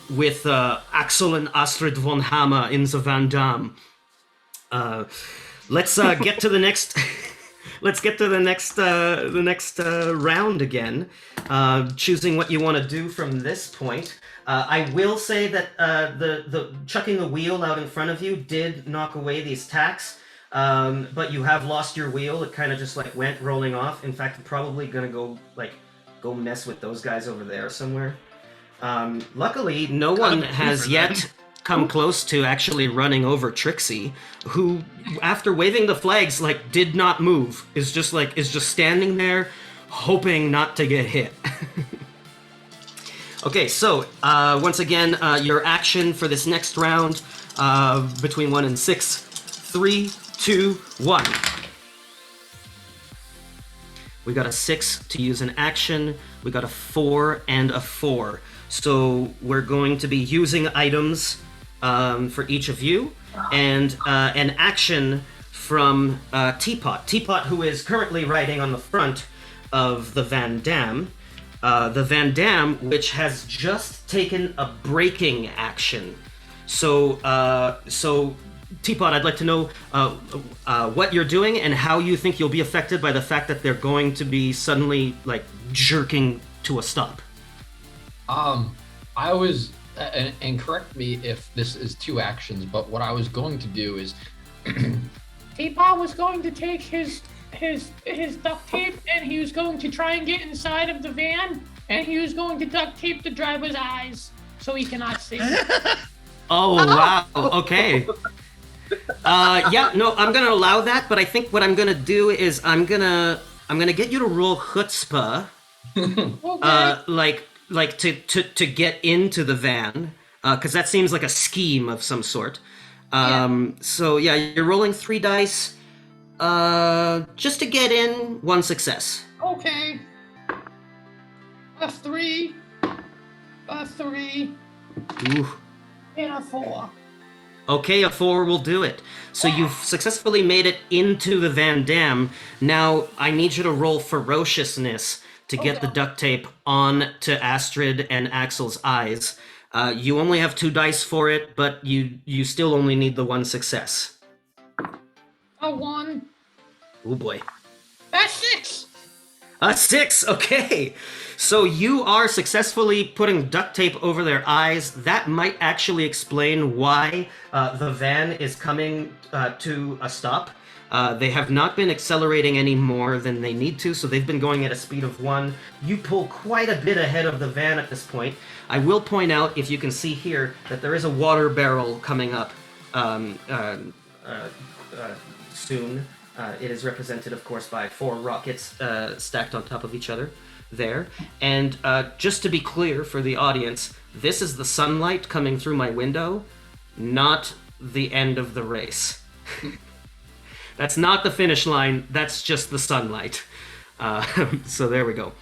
A: with Axel and Astrid von Hammer in the Van Damme. Let's get to the next. Let's get to the next round again. Choosing what you want to do from this point. I will say that the chucking the wheel out in front of you did knock away these tacks. But you have lost your wheel. It kind of just like went rolling off. In fact, I'm probably gonna go mess with those guys over there somewhere. Luckily, no one has yet come close to actually running over Trixie, who, after waving the flags, like did not move. Is just standing there, hoping not to get hit. Okay, so once again, your action for this next round, between 1 and 6, 3, 2, 1. We got a 6 to use an action. We got a 4 and a 4. So we're going to be using items for each of you, and an action from Teapot. Teapot, who is currently riding on the front of the Van Damme. The Van Damme, which has just taken a braking action. So Teapot, I'd like to know what you're doing and how you think you'll be affected by the fact that they're going to be suddenly like jerking to a stop.
E: I was, and correct me if this is 2 actions, but what I was going to do is,
G: Teapot was going to take his duct tape and he was going to try and get inside of the van and he was going to duct tape the driver's eyes so he cannot see.
A: Oh wow! Okay. I'm gonna allow that, but I think what I'm gonna do is I'm gonna get you to roll chutzpah,
G: Okay.
A: like to get into the van, because that seems like a scheme of some sort. So yeah, you're rolling 3 dice, just to get in. 1 success.
G: Okay. A 3, a 3,
A: Ooh.
G: and a 4.
A: Okay, a 4 will do it. So you've successfully made it into the Van Damme. Now I need you to roll ferociousness to get the duct tape on to Astrid and Axel's eyes. You only have 2 dice for it, but you still only need the 1 success.
G: A 1.
A: Oh boy.
G: A 6.
A: A 6, okay. So you are successfully putting duct tape over their eyes. That might actually explain why the van is coming to a stop. They have not been accelerating any more than they need to, so they've been going at a speed of 1. You pull quite a bit ahead of the van at this point. I will point out, if you can see here, that there is a water barrel coming up soon. It is represented, of course, by 4 rockets stacked on top of each other there. And just to be clear for the audience, this is the sunlight coming through my window, not the end of the race. That's not the finish line, that's just the sunlight. So there we go.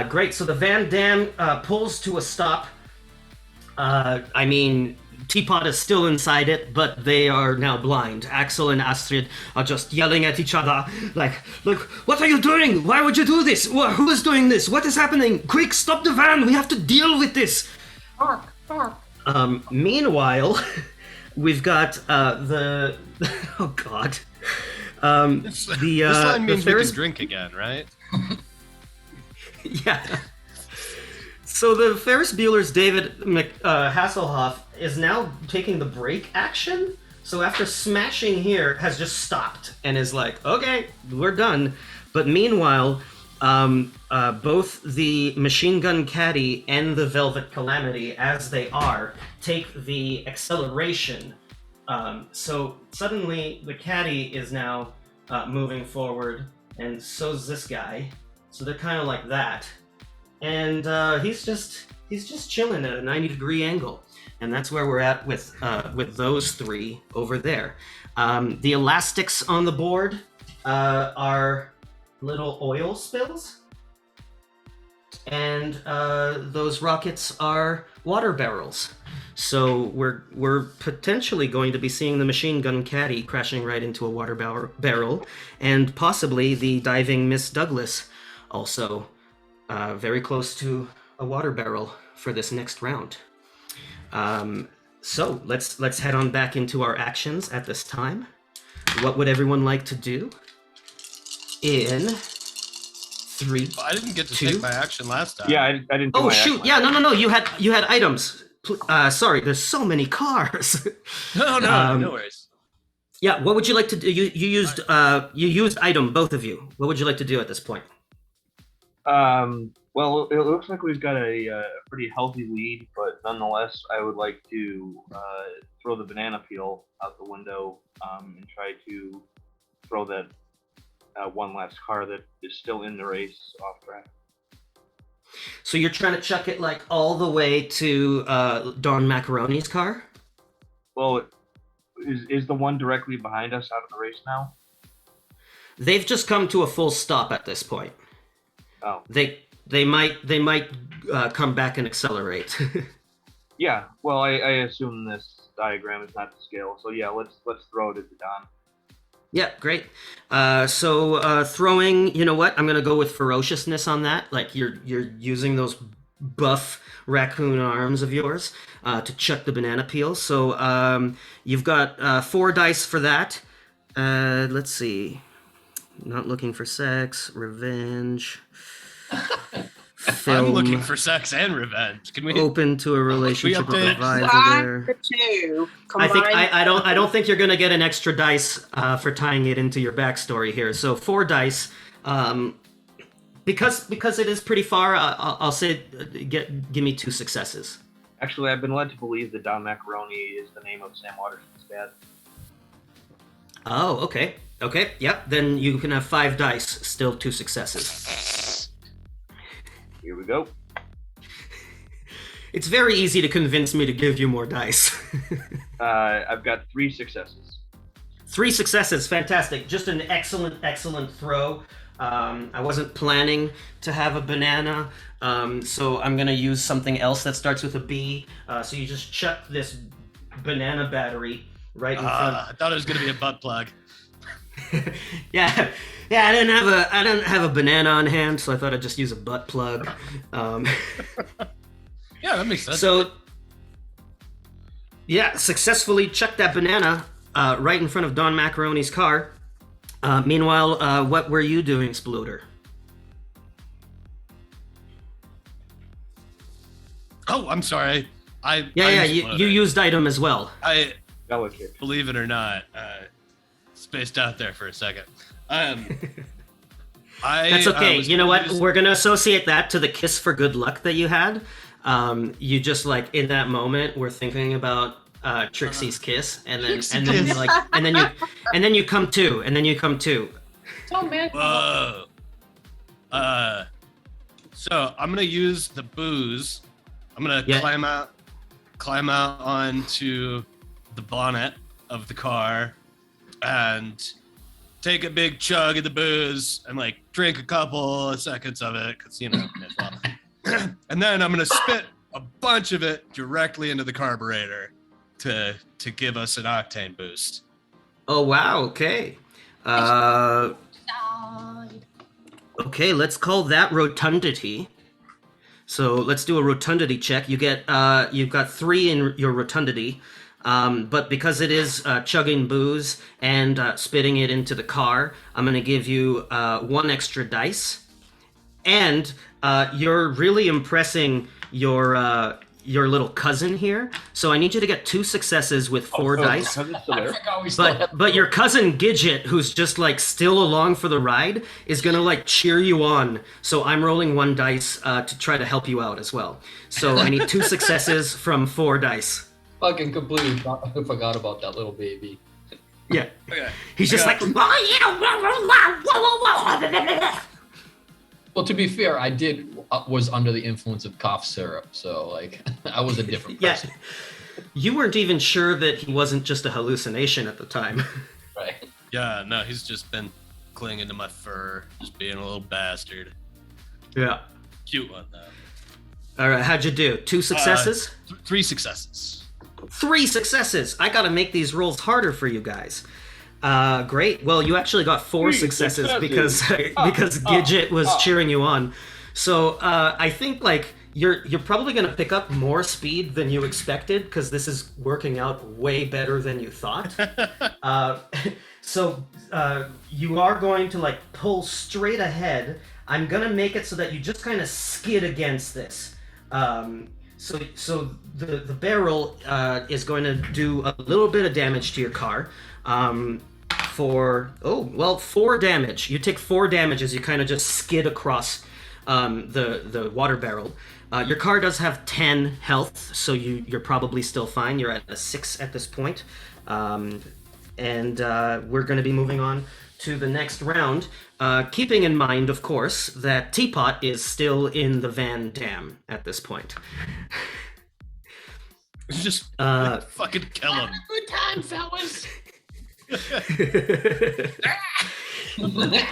A: Great, so the Van Dam pulls to a stop. I mean, Teapot is still inside it, but they are now blind. Axel and Astrid are just yelling at each other, like, look, what are you doing? Why would you do this? Who is doing this? What is happening? Quick, stop the van, we have to deal with this. Meanwhile, we've got the... Oh, God.
D: This line means we can drink again, right?
A: Yeah. So the Ferris Bueller's David Hasselhoff is now taking the brake action. So after smashing here, has just stopped and is like, okay, we're done. But meanwhile, both the Machine Gun Caddy and the Velvet Calamity, as they are, take the acceleration. So suddenly the Caddy is now moving forward, and so's this guy. So they're kind of like that. And he's just chilling at a 90-degree angle, and that's where we're at with those 3 over there. The elastics on the board are little oil spills, and those rockets are water barrels. So we're potentially going to be seeing the Machine Gun Caddy crashing right into a water barrel, and possibly the diving Miss Douglas also. Very close to a water barrel for this next round. So let's head on back into our actions at this time. What would everyone like to do? In 3.
D: I didn't get to take my action last time.
B: Yeah, I didn't. Do
A: Oh
B: my
A: shoot!
B: action.
A: Yeah, no. You had items. Sorry, there's so many cars.
D: No worries.
A: Yeah, what would you like to do? You used item, both of you. What would you like to do at this point?
B: Well, it looks like we've got a pretty healthy lead, but nonetheless, I would like to throw the banana peel out the window and try to throw that one last car that is still in the race off track.
A: So you're trying to chuck it like all the way to Don Macaroni's car?
B: Well, is the one directly behind us out of the race now?
A: They've just come to a full stop at this point.
B: Oh.
A: They might come back and accelerate.
B: Yeah. Well, I assume this diagram is not to scale, so yeah, let's throw it at the Don.
A: Yeah, great. So throwing, you know what? I'm gonna go with ferociousness on that. Like you're using those buff raccoon arms of yours to chuck the banana peel. So you've got 4 dice for that. Let's see. Not looking for sex, revenge. Film,
D: I'm looking for sex and revenge. Can we
A: open to a relationship with
D: update?
A: advisor there?
F: 2.
A: I don't think you're gonna get an extra dice for tying it into your backstory here. So 4 dice, because it is pretty far. I'll say give me 2 successes.
B: Actually, I've been led to believe that Don Macaroni is the name of Sam Waterston's dad.
A: Oh, okay, yep. Then you can have 5 dice, still 2 successes.
B: Here we go.
A: It's very easy to convince me to give you more dice.
B: I've got 3 successes.
A: 3 successes, fantastic. Just an excellent throw. I wasn't planning to have a banana, so I'm gonna use something else that starts with a B. So you just chuck this banana battery right in front.
D: I thought it was gonna be a butt plug.
A: Yeah. I didn't have a banana on hand, so I thought I'd just use a butt plug.
D: Yeah, that makes sense.
A: So, yeah, successfully chucked that banana right in front of Don Macaroni's car. Meanwhile, what were you doing, Sploder?
D: Oh, I'm sorry.
A: Yeah, you used item as well.
D: I
B: Delicate.
D: believe it or not, spaced out there for a second.
A: That's okay. You know what? We're gonna associate that to the kiss for good luck that you had. You just like in that moment were thinking about Trixie's kiss, and then you like, and then you come to.
G: So man.
D: Whoa. So I'm gonna use the booze. I'm gonna climb out onto the bonnet of the car, and take a big chug of the booze and like drink a couple of seconds of it, because and then I'm gonna spit a bunch of it directly into the carburetor to give us an octane boost.
A: Oh wow! Okay. Okay, let's call that rotundity. So let's do a rotundity check. You get you've got 3 in your rotundity. But because it is chugging booze and spitting it into the car, I'm going to give you 1 extra dice. And you're really impressing your little cousin here. So I need you to get 2 successes with 4 dice. But your cousin Gidget, who's just like still along for the ride, is going to like cheer you on. So I'm rolling 1 dice to try to help you out as well. So I need 2 successes from 4 dice.
E: Fucking completely forgot about that little baby.
A: Yeah.
D: Okay.
A: He's just like.
E: Well, to be fair, I was under the influence of cough syrup, so like I was a different person.
A: You weren't even sure that he wasn't just a hallucination at the time.
E: Right.
D: Yeah, no, he's just been clinging to my fur, just being a little bastard.
A: Yeah.
D: Cute one though.
A: All right, how'd you do? 2 successes?
D: 3 successes.
A: 3 successes. I gotta make these rolls harder for you guys. Great. Well, you actually got 4 successes because Gidget was cheering you on. So I think like you're probably gonna pick up more speed than you expected, because this is working out way better than you thought. So you are going to like pull straight ahead. I'm gonna make it so that you just kind of skid against this. So the barrel is going to do a little bit of damage to your car. For 4 damage. You take 4 damage as you kind of just skid across the water barrel. Your car does have 10 health, so you're probably still fine. You're at a 6 at this point. And we're going to be moving on to the next round, keeping in mind, of course, that Teapot is still in the Van Dam at this point.
D: Just fucking kill him.
G: Good time, fellas.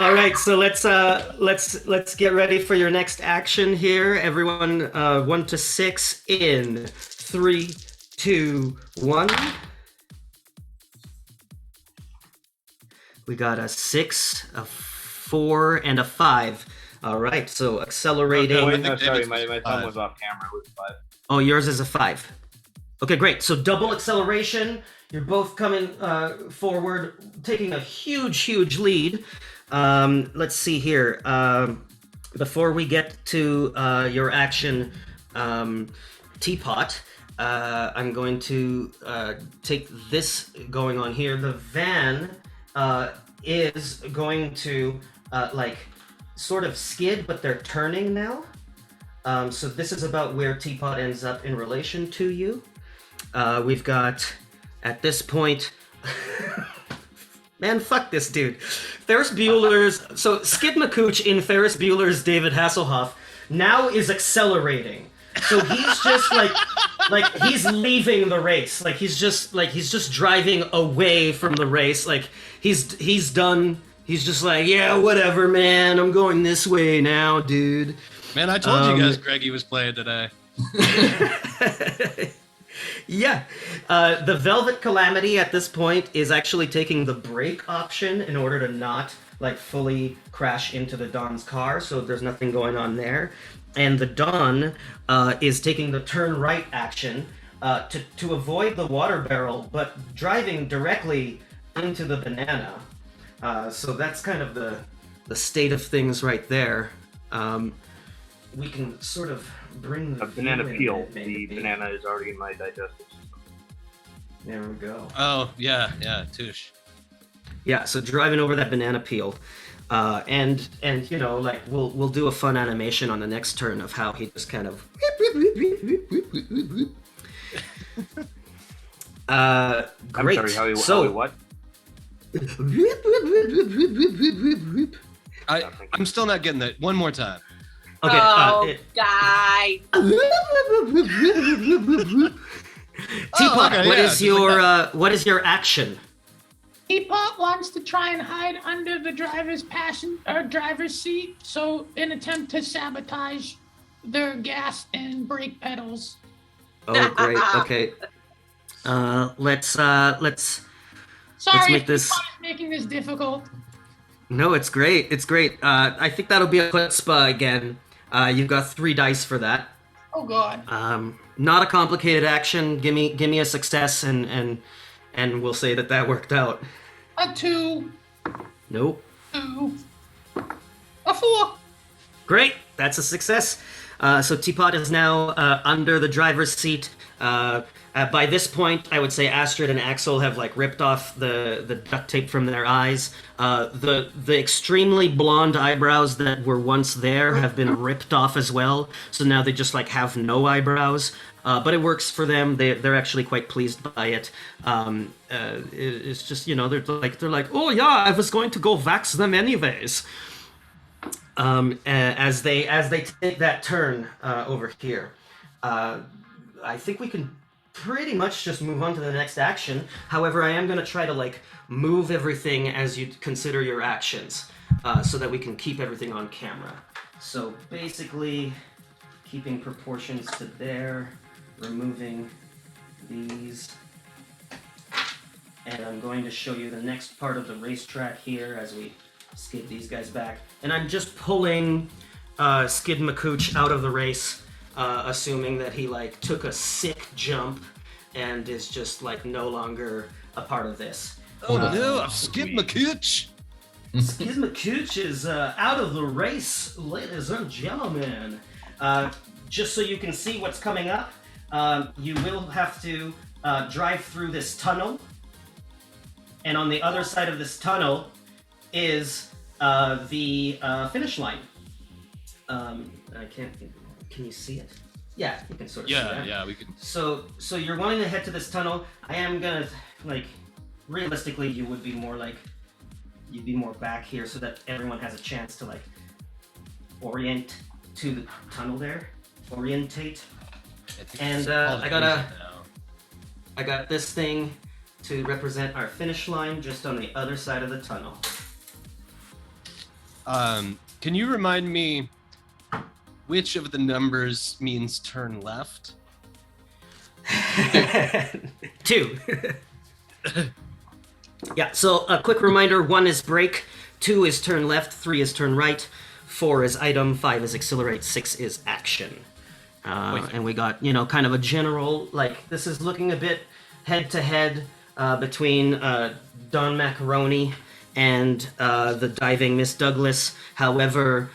A: All right, so let's get ready for your next action here, everyone. 1 to 6 in 3, 2, 1. We got a 6, a 4, and a 5. All right, so accelerating.
B: Oh, wait, no, sorry, my thumb was off camera. It was 5.
A: Oh, yours is a 5. Okay, great. So double acceleration. You're both coming forward, taking a huge lead. Let's see here. Before we get to your action, Teapot, I'm going to take this going on here. The van is going to like sort of skid, but they're turning now. So this is about where Teapot ends up in relation to you. We've got, at this point, man, fuck this dude. Ferris Bueller's, so Skid McCooch in Ferris Bueller's David Hasselhoff now is accelerating. So he's just like he's leaving the race. Like he's just driving away from the race. Like he's done. He's just like, yeah, whatever, man. I'm going this way now, dude.
D: Man, I told you guys Greggy was playing today.
A: Yeah. The Velvet Calamity at this point is actually taking the brake option in order to not like fully crash into the Don's car, so there's nothing going on there. And the Don is taking the turn right action to avoid the water barrel, but driving directly into the banana. So that's kind of the state of things right there. We can sort of bring the
B: A banana
A: view in
B: peel.
A: it,
B: The
A: maybe.
B: banana is already in my digestive system.
A: There we go.
D: Oh yeah, touche.
A: Yeah, so driving over that banana peel, and you know, like we'll do a fun animation on the next turn of how he just kind of. Great.
B: I'm sorry, how
A: so
B: he what?
D: I'm still not getting that. One more time.
A: okay.
F: Oh, guy.
A: Teapot,
D: okay,
A: what
D: yeah,
A: is
D: just
A: your
D: like
A: what is your action?
G: Teapot wants to try and hide under the driver's seat, so in attempt to sabotage their gas and brake pedals.
A: Oh, great. Okay. Let's
G: Sorry
A: make
G: if
A: this-
G: Teapot is making this difficult.
A: No, it's great. It's great. I think that'll be a chutzpah again. You've got 3 dice for that.
G: Oh God.
A: Not a complicated action. Give me a success, and we'll say that worked out.
G: A 2,
A: Nope.
G: 2, a 4.
A: Great. That's a success. So Teapot is now under the driver's seat. By this point, I would say Astrid and Axel have like ripped off the duct tape from their eyes. The extremely blonde eyebrows that were once there have been ripped off as well. So now they just like have no eyebrows. But it works for them. They're actually quite pleased by it. It's just, you know, they're like, oh yeah, I was going to go vax them anyways. As they take that turn over here, I think we can pretty much just move on to the next action. However, I am going to try to like move everything as you consider your actions, so that we can keep everything on camera. So basically, keeping proportions to there, removing these, and I'm going to show you the next part of the racetrack here as we skid these guys back. And I'm just pulling Skid McCooch out of the race, assuming that he like took a sick jump and is just like no longer a part of this.
D: Oh no, I've skipped my cooch.
A: Skid McCooch is out of the race, ladies and gentlemen. Just so you can see what's coming up, you will have to drive through this tunnel, and on the other side of this tunnel is the finish line. I can't. Can you see it? Yeah, you can sort of see that.
D: Yeah, we can.
A: So you're wanting to head to this tunnel. I am gonna like, realistically, you would be more like, you'd be more back here so that everyone has a chance to like orient to the tunnel there. Orientate. And I got this thing to represent our finish line just on the other side of the tunnel.
D: Can you remind me which of the numbers means turn left?
A: 2. Yeah, so a quick reminder, 1 is brake, 2 is turn left, 3 is turn right, 4 is item, 5 is accelerate, 6 is action. And we got, you know, kind of a general, like, this is looking a bit head-to-head between Don Macaroni and the diving Miss Douglas. However,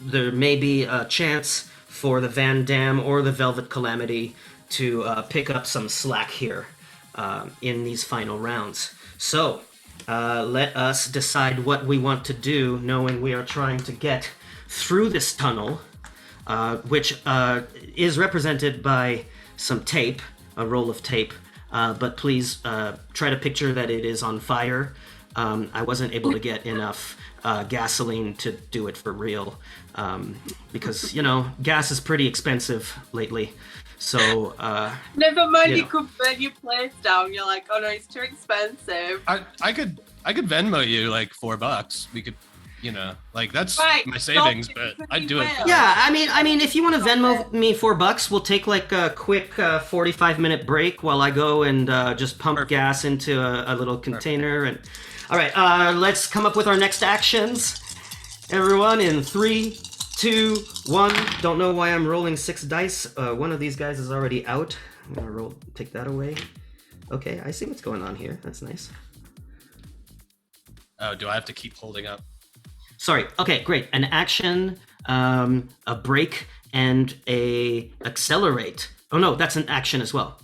A: there may be a chance for the Van Dam or the Velvet Calamity to pick up some slack here in these final rounds. So, let us decide what we want to do, knowing we are trying to get through this tunnel, which is represented by some tape, a roll of tape, but please try to picture that it is on fire. I wasn't able to get enough gasoline to do it for real, because, you know, gas is pretty expensive lately. So,
F: Never mind,
A: you
F: you
A: know.
F: could burn your place down. You're like, oh no, it's too expensive.
D: I could Venmo you like $4. We could, you know, like that's
F: Right,
D: my savings,
F: stop it,
D: but
F: because
D: I'd do it.
F: you will.
A: yeah, I mean, if you want to Venmo me $4, we'll take like a quick 45-minute break while I go and just pump gas into a little container. And all right, let's come up with our next actions. Everyone, in 3, 2, 1. Don't know why I'm rolling 6 dice. One of these guys is already out. I'm gonna take that away. Okay, I see what's going on here. That's nice.
D: Oh, do I have to keep holding up?
A: Sorry. Okay, great. An action, a break, and a accelerate. Oh no, that's an action as well.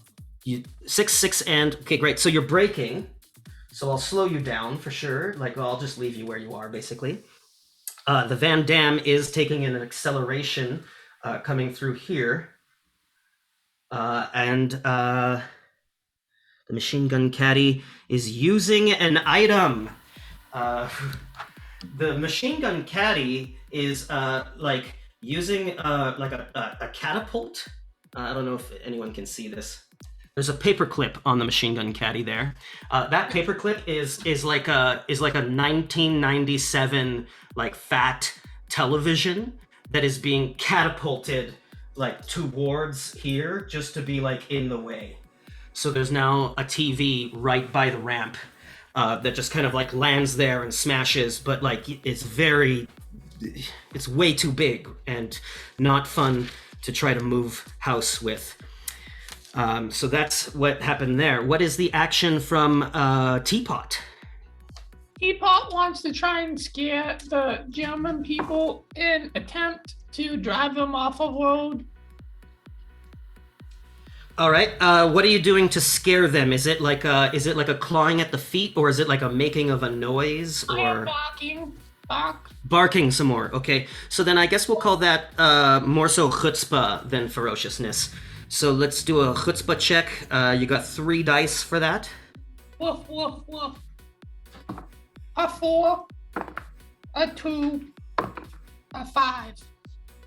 A: You 6, and okay, great. So you're braking. So I'll slow you down for sure. Like I'll just leave you where you are, basically. The Van Dam is taking an acceleration coming through here, and the machine gun caddy is using an item. The machine gun caddy is like using like a catapult. I don't know if anyone can see this. There's a paperclip on the machine gun caddy there. That paperclip is like a 1997 like fat television that is being catapulted like towards here just to be like in the way. So there's now a TV right by the ramp that just kind of like lands there and smashes, but like it's way too big and not fun to try to move house with. So that's what happened there. What is the action from Teapot?
G: Teapot wants to try and scare the German people and attempt to drive them off a road.
A: All right. What are you doing to scare them? Is it like a clawing at the feet, or is it like a making of a noise,
G: I am
A: or
G: barking. Bark.
A: barking some more? Okay. So then I guess we'll call that more so chutzpah than ferociousness. So let's do a chutzpah check. You got 3 dice for that.
G: Woof, woof, woof. A 4, a 2, a 5.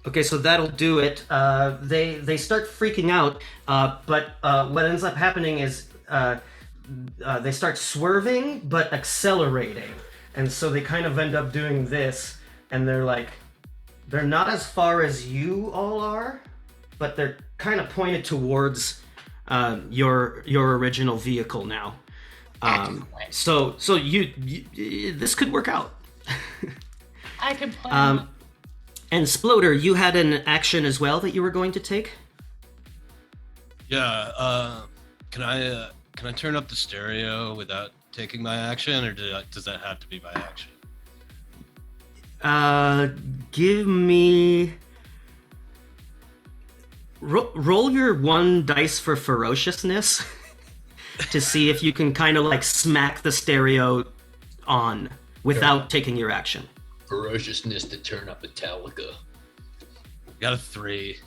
A: Okay, so that'll do it. They start freaking out, but what ends up happening is they start swerving but accelerating, and so they kind of end up doing this, and they're not as far as you all are, but they're kind of pointed towards your original vehicle now. So you this could work out.
G: I can plan.
A: And Sploder, you had an action as well that you were going to take?
D: Yeah, can I turn up the stereo without taking my action, or does that have to be my action?
A: Give me... Roll your 1 dice for ferociousness to see if you can kind of like smack the stereo on without taking your action.
E: Ferociousness to turn up Metallica.
D: Got a 3.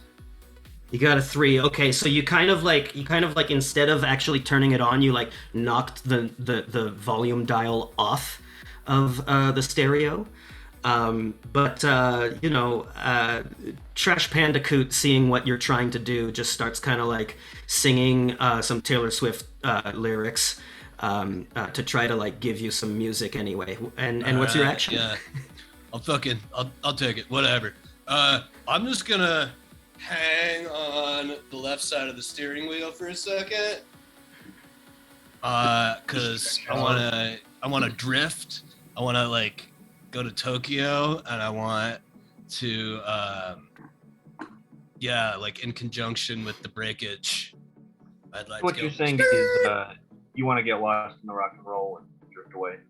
A: You got a 3. Okay, so you kind of like instead of actually turning it on, you like knocked the volume dial off of the stereo. But Trash Pandacoot, seeing what you're trying to do, just starts kind of like singing some Taylor Swift lyrics to try to like give you some music anyway. And what's your action?
D: Yeah, I'll take it. Whatever. I'm just gonna hang on the left side of the steering wheel for a second, cause I wanna drift. I wanna like go to Tokyo, and I want to, like in conjunction with the breakage, I'd like
B: What
D: to
B: you're saying is you want to get lost in the rock and roll and drift away.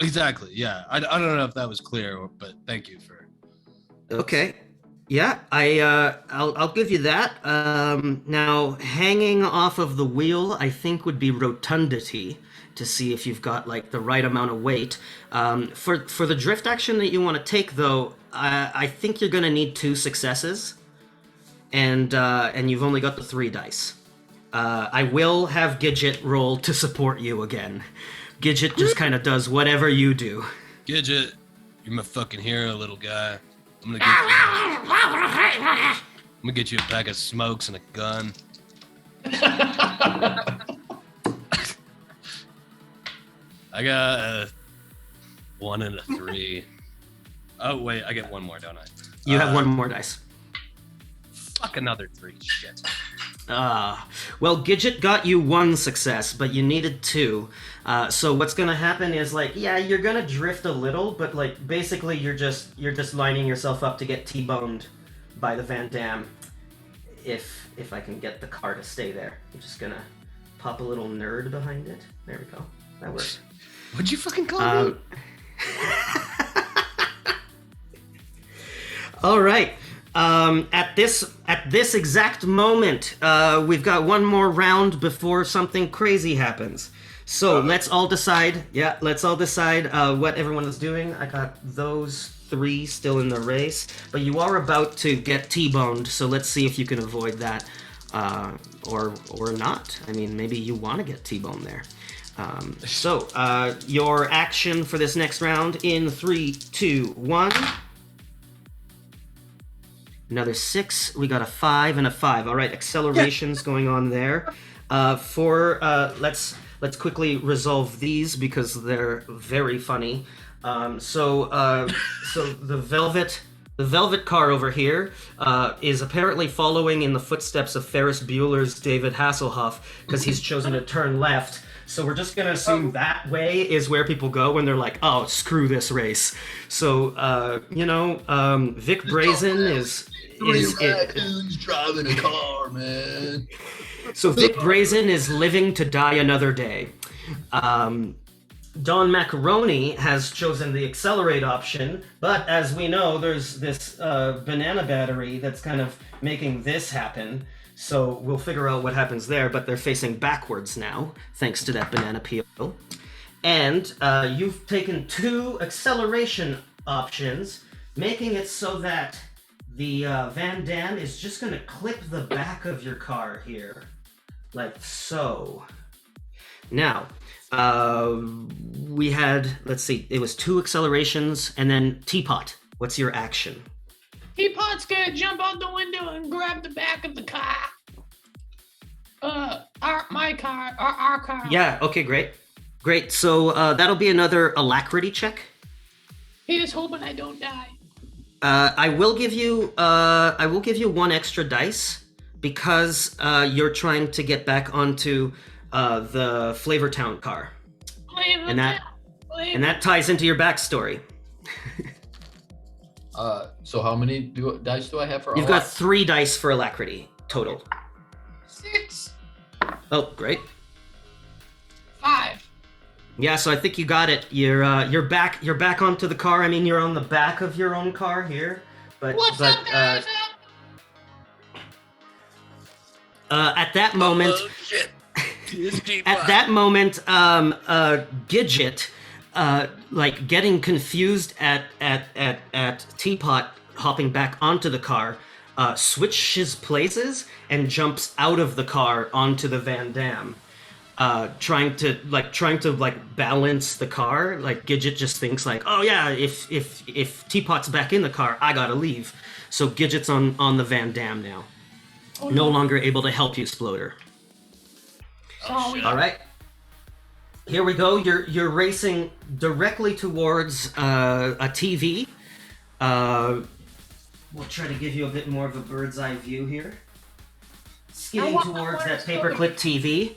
D: Exactly, yeah. I don't know if that was clear, but thank you for...
A: Okay. Yeah, I'll give you that. Now, hanging off of the wheel, I think would be rotundity, to see if you've got like the right amount of weight. For the drift action that you want to take, though, I think you're gonna need 2 successes, and you've only got the 3 dice. I will have Gidget roll to support you again. Gidget just kind of does whatever you do.
D: Gidget, you're my fucking hero, little guy. I'm gonna get you a pack of smokes and a gun. I got a 1 and a 3. Oh wait, I get 1 more, don't I?
A: You have 1 more dice.
D: Fuck, another 3. Shit.
A: Well, Gidget got you 1 success, but you needed 2. So what's gonna happen is like, yeah, you're gonna drift a little, but like basically you're just lining yourself up to get T-boned by the Van Dam. If I can get the car to stay there, I'm just gonna pop a little nerd behind it. There we go. That works.
D: What'd you fucking call me?
A: All right. At this exact moment, we've got one more round before something crazy happens. So let's all decide. Yeah, let's all decide what everyone is doing. I got those 3 still in the race, but you are about to get T-boned. So let's see if you can avoid that, or not. I mean, maybe you want to get T-boned there. So your action for this next round in 3, 2, 1. Another 6. We got a 5 and a 5. All right, accelerations going on there. Let's quickly resolve these because they're very funny. So the velvet car over here is apparently following in the footsteps of Ferris Bueller's David Hasselhoff because he's chosen to turn left. So we're just gonna assume that way is where people go when they're like, "Oh, screw this race." So Vic Brazen is
E: raccoons driving a car, man.
A: So Vic Brazen is living to die another day. Don Macaroni has chosen the accelerate option, but as we know, there's this banana battery that's kind of making this happen. So we'll figure out what happens there, but they're facing backwards now, thanks to that banana peel. And you've taken 2 acceleration options, making it so that the Van Dam is just going to clip the back of your car here, like so. Now, we had, let's see, it was 2 accelerations, and then Teapot. What's your action?
G: Teapot's gonna jump out the window and grab the back of the car. Our car.
A: Yeah, okay, great. So that'll be another alacrity check.
G: He is hoping I don't die.
A: I will give you 1 extra dice because you're trying to get back onto the Flavortown car, and that ties into your backstory.
E: So how many dice do I have for?
A: You've got 3 dice for alacrity total.
G: 6.
A: Oh, great.
G: 5.
A: Yeah, so I think you got it. You're back onto the car. I mean, you're on the back of your own car here, but
G: What's up, guys?
A: at that moment, Gidget, like getting confused at Teapot hopping back onto the car, switches places and jumps out of the car onto the Van Dam. Trying to balance the car. Like Gidget just thinks like, oh yeah, if Teapot's back in the car, I gotta leave. So Gidget's on the Van Dam now. No longer able to help you, Sploder. All right. Here we go. You're racing directly towards a TV. We'll try to give you a bit more of a bird's eye view here. Skidding towards that paperclip TV.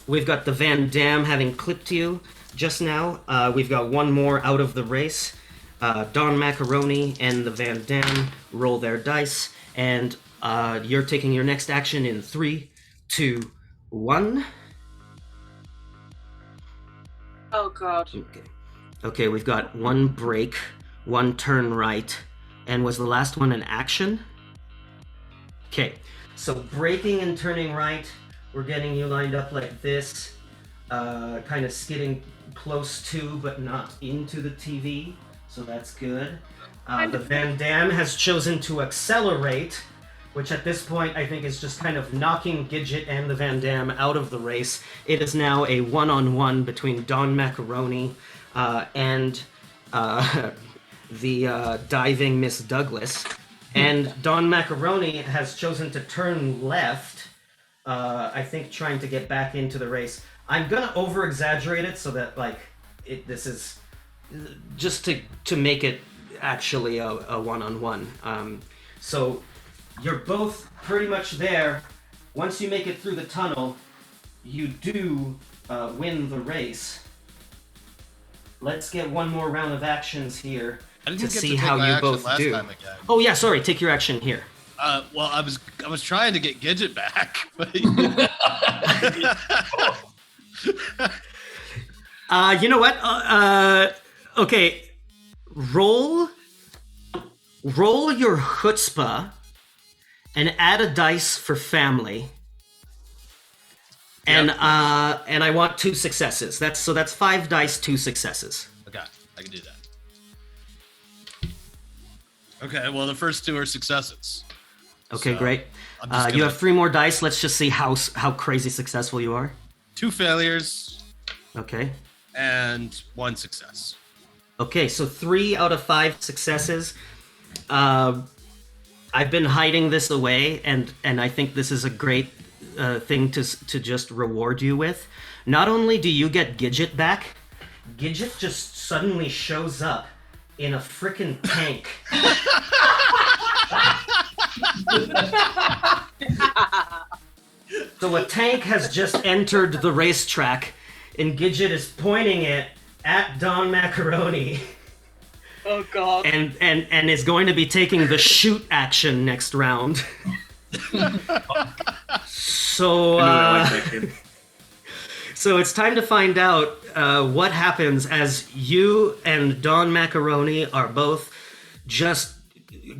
A: We've got the Van Dam having clipped you just now. We've got one more out of the race. Don Macaroni and the Van Dam roll their dice, and you're taking your next action in 3, 2, 1.
F: Oh god.
A: Okay, we've got 1 break, 1 turn right, and was the last one an action? Okay, so braking and turning right, we're getting you lined up like this, kind of skidding close to but not into the TV, so that's good. The Van Dam has chosen to accelerate, which at this point I think is just kind of knocking Gidget and the Van Dam out of the race. It is now a one-on-one between Don Macaroni and the diving Miss Douglas. And Don Macaroni has chosen to turn left, I think trying to get back into the race. I'm gonna over-exaggerate it so that this is just to make it actually a one-on-one. So you're both pretty much there. Once you make it through the tunnel, you do win the race. Let's get one more round of actions here to see how you both do. Oh yeah, sorry. Take your action here.
D: Well, I was trying to get Gidget back, but
A: you know what? Okay, roll roll your chutzpah and add a dice for family. And and I want 2 successes. That's 5 dice, 2 successes.
D: Okay, I can do that. Okay, well, the first 2 are successes.
A: Okay,
D: So,
A: great.
D: I'm just
A: You
D: gonna-
A: have 3 more dice. Let's just see how crazy successful you are.
D: 2 failures
A: Okay.
D: and 1 success.
A: Okay, so 3 out of 5 successes. I've been hiding this away, and I think this is a great thing to just reward you with. Not only do you get Gidget back, Gidget just suddenly shows up in a frickin' tank. So a tank has just entered the racetrack, and Gidget is pointing it at Don Macaroni.
C: Oh God.
A: And is going to be taking the shoot action next round. So so it's time to find out what happens as you and Don Macaroni are both just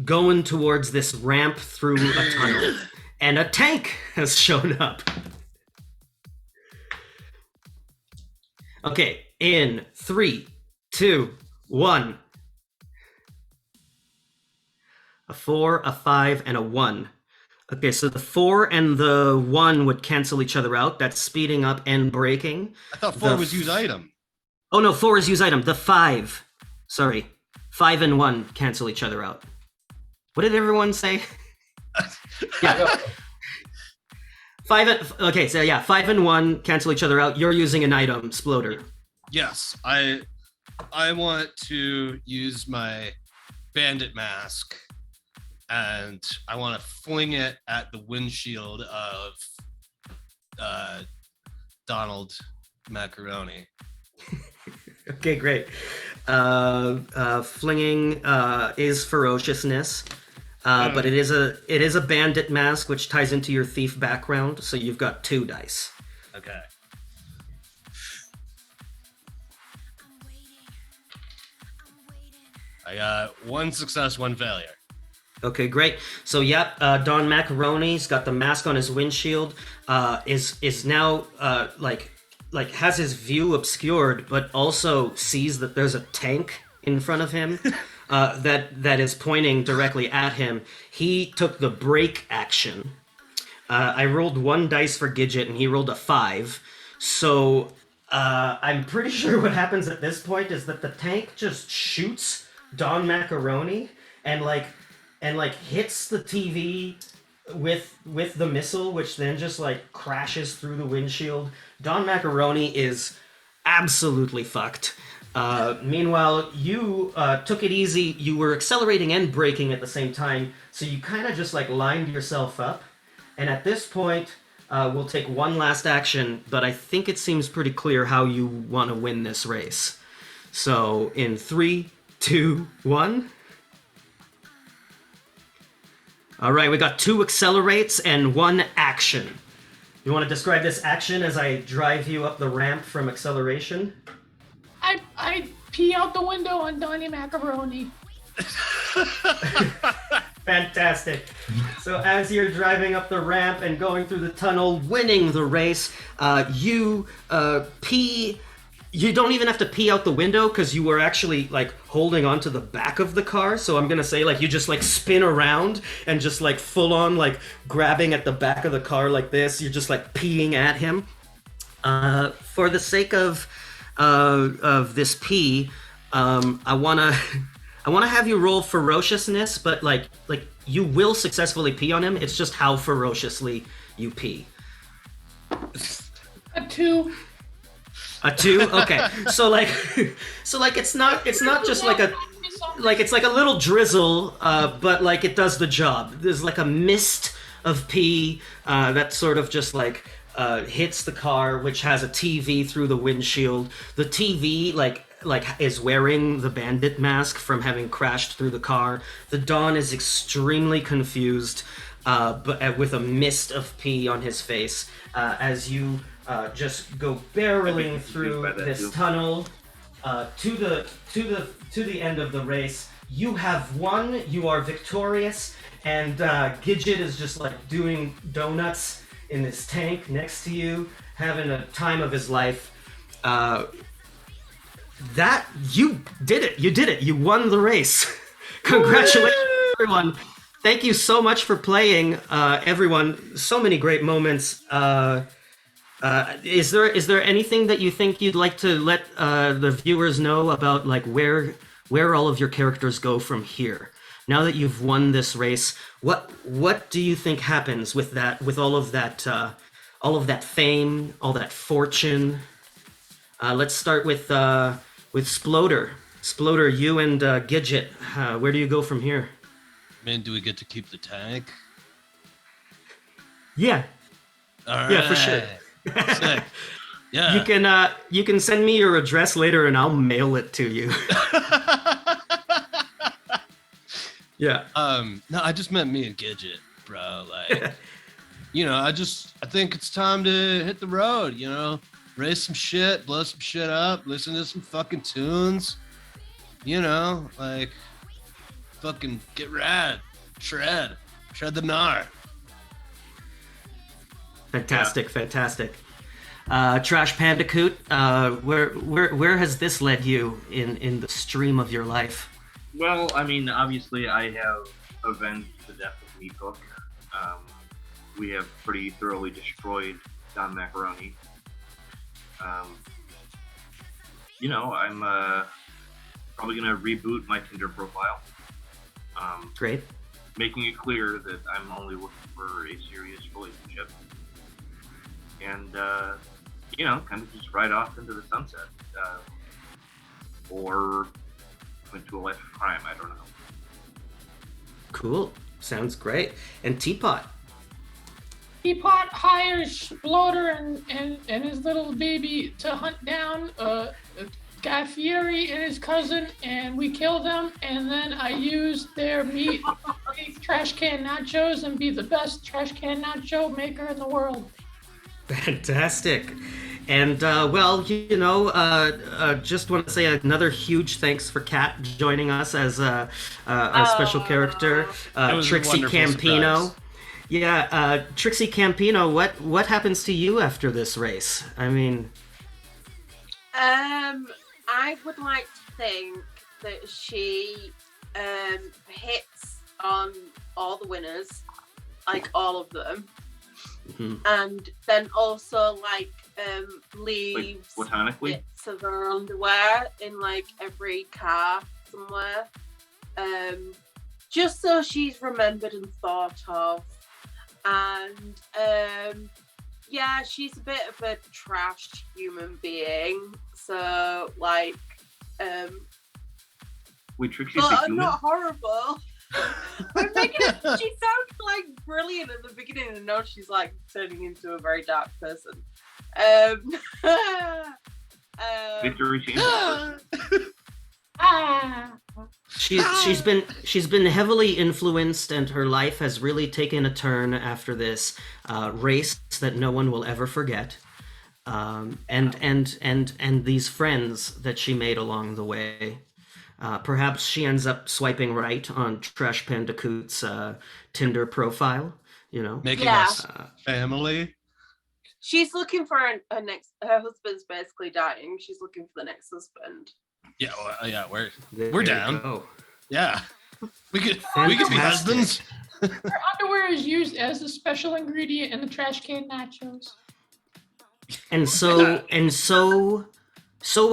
A: going towards this ramp through a tunnel, and a tank has shown up. Okay, in 3, 2, 1. A 4, a 5, and a 1. Okay, so the 4 and the 1 would cancel each other out. That's speeding up and braking.
D: I thought 4 was use item.
A: Oh no, 4 is use item. The 5. Sorry. 5 and 1 cancel each other out. What did everyone say? Yeah. 5 and 1 cancel each other out. You're using an item, Sploder.
D: Yes, I want to use my bandit mask, and I want to fling it at the windshield of Donald Macaroni.
A: Okay, great. Flinging is ferociousness, but it is a bandit mask, which ties into your thief background. So you've got 2 dice.
D: Okay. I got 1 success, 1 failure.
A: Okay, great. So Don Macaroni's got the mask on his windshield. Is now like has his view obscured, but also sees that there's a tank in front of him that is pointing directly at him. He took the brake action. I rolled 1 dice for Gidget, and he rolled a 5. So I'm pretty sure what happens at this point is that the tank just shoots Don Macaroni and hits the TV with the missile, which then just crashes through the windshield. Don Macaroni is absolutely fucked. Meanwhile, you took it easy. You were accelerating and braking at the same time, so you kind of just lined yourself up. And at this point, we'll take 1 last action, but I think it seems pretty clear how you want to win this race. So in 3, 2, 1. All right, we got 2 accelerates and 1 action. You want to describe this action as I drive you up the ramp from acceleration?
G: I pee out the window on Donnie Macaroni.
A: Fantastic. So as you're driving up the ramp and going through the tunnel, winning the race, you pee. You don't even have to pee out the window because you were actually holding onto the back of the car. So I'm gonna say you just spin around and just full on grabbing at the back of the car like this. You're just peeing at him. For the sake of this pee, I wanna have you roll ferociousness, but you will successfully pee on him. It's just how ferociously you pee.
G: A 2.
A: A 2? Okay. So it's not just it's a little drizzle, but it does the job. There's a mist of pee that sort of just hits the car, which has a TV through the windshield. The TV is wearing the bandit mask from having crashed through the car. The Don is extremely confused, but with a mist of pee on his face as you just go barreling through this tunnel to the end of the race. you have won. You are victorious. And Gidget is just like doing donuts in this tank next to you, having a time of his life. That you did it. You did it. You won the race. Congratulations, everyone. Thank you so much for playing, everyone. So many great moments. Is there anything that you think you'd like to let the viewers know about, like where all of your characters go from here? Now that you've won this race, what do you think happens with that? With all of that fame, all that fortune? Let's start with Sploder. Sploder, you and Gidget. Where do you go from here?
D: Man, do we get to keep the tank?
A: Yeah.
D: All right.
A: Yeah, for sure.
D: Sick. Yeah.
A: You can send me your address later, and I'll mail it to you. Yeah.
D: No, I just meant me and Gidget, bro. Like, I think it's time to hit the road. Raise some shit, blow some shit up, listen to some fucking tunes. Like, fucking get rad, shred the gnar.
A: Fantastic. Trash Pandacoot, where has this led you in the stream of your life?
B: Well, I mean, obviously, I have avenged the death of Meathook. We have pretty thoroughly destroyed Don Macaroni. I'm probably gonna reboot my Tinder profile.
A: Great.
B: Making it clear that I'm only looking for a serious relationship. And, kind of just ride off into the sunset. Or into a life of crime, I don't know.
A: Cool. Sounds great. And Teapot.
G: Teapot hires Bloater and his little baby to hunt down Guy Fieri and his cousin, and we kill them, and then I use their meat to make trash can nachos and be the best trash can nacho maker in the world.
A: Fantastic. And, just want to say another huge thanks for Kat joining us as our special character, Trixie Campino.
D: Surprise.
A: Yeah, Trixie Campino, what happens to you after this race? I mean...
F: I would like to think that she hits on all the winners, like all of them. Mm-hmm. And then also leaves
B: platonically
F: bits of her underwear in like every car somewhere, just so she's remembered and thought of. And she's a bit of a trash human being, so
B: wait, Trixie's
F: but
B: a
F: I'm
B: human?
F: not horrible. I'm making it, she sounds like brilliant at the beginning, and now she's like turning into a very dark person.
B: Victory Chamber.
A: She's been heavily influenced, and her life has really taken a turn after this race that no one will ever forget. And these friends that she made along the way. Perhaps she ends up swiping right on Trash Pandacoot's Tinder profile,
D: Making us family.
F: She's looking for her husband's basically dying. She's looking for the next husband.
D: Yeah, we're down.
A: Go.
D: Yeah, we could be husbands.
G: Her underwear is used as a special ingredient in the trash can nachos.
A: And so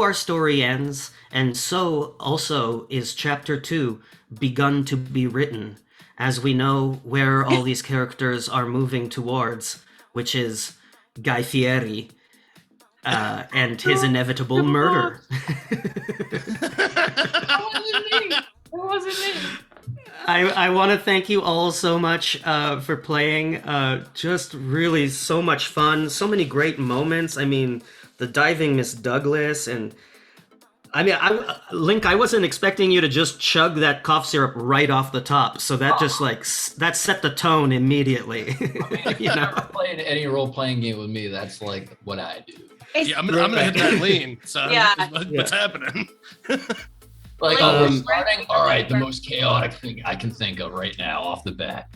A: our story ends, and so also is Chapter 2 begun to be written, as we know where all these characters are moving towards, which is Guy Fieri and his inevitable murder.
G: That wasn't me.
A: I want to thank you all so much for playing. Just really so much fun. So many great moments. I mean, the diving Miss Douglas, and I mean, Link, I wasn't expecting you to just chug that cough syrup right off the top. So that just that set the tone immediately.
E: I mean, if you've ever played any role-playing game with me, that's like what I do.
D: Yeah, I'm gonna hit that lean. So
F: Yeah.
D: what's happening?
E: Like,
C: Like,
E: we're
A: um,
E: starting. All right, the most chaotic thing I can think of right now off the bat.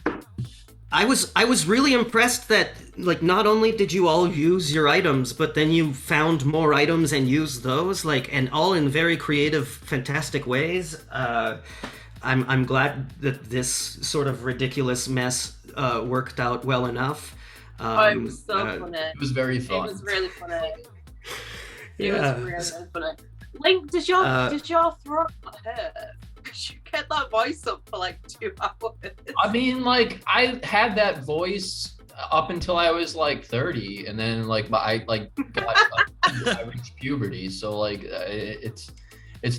A: I was really impressed that like not only did you all use your items, but then you found more items and used those, like, and all in very creative, fantastic ways. I'm glad that this sort of ridiculous mess worked out well enough.
C: it was so funny.
E: It was very
C: It
E: fun.
C: was really funny. It
A: Yeah.
C: was really funny. Link, does your throat hurt? Because you kept that voice up for like 2 hours.
E: I mean, like, I had that voice up until I was like 30, and then like I reached puberty, so like it's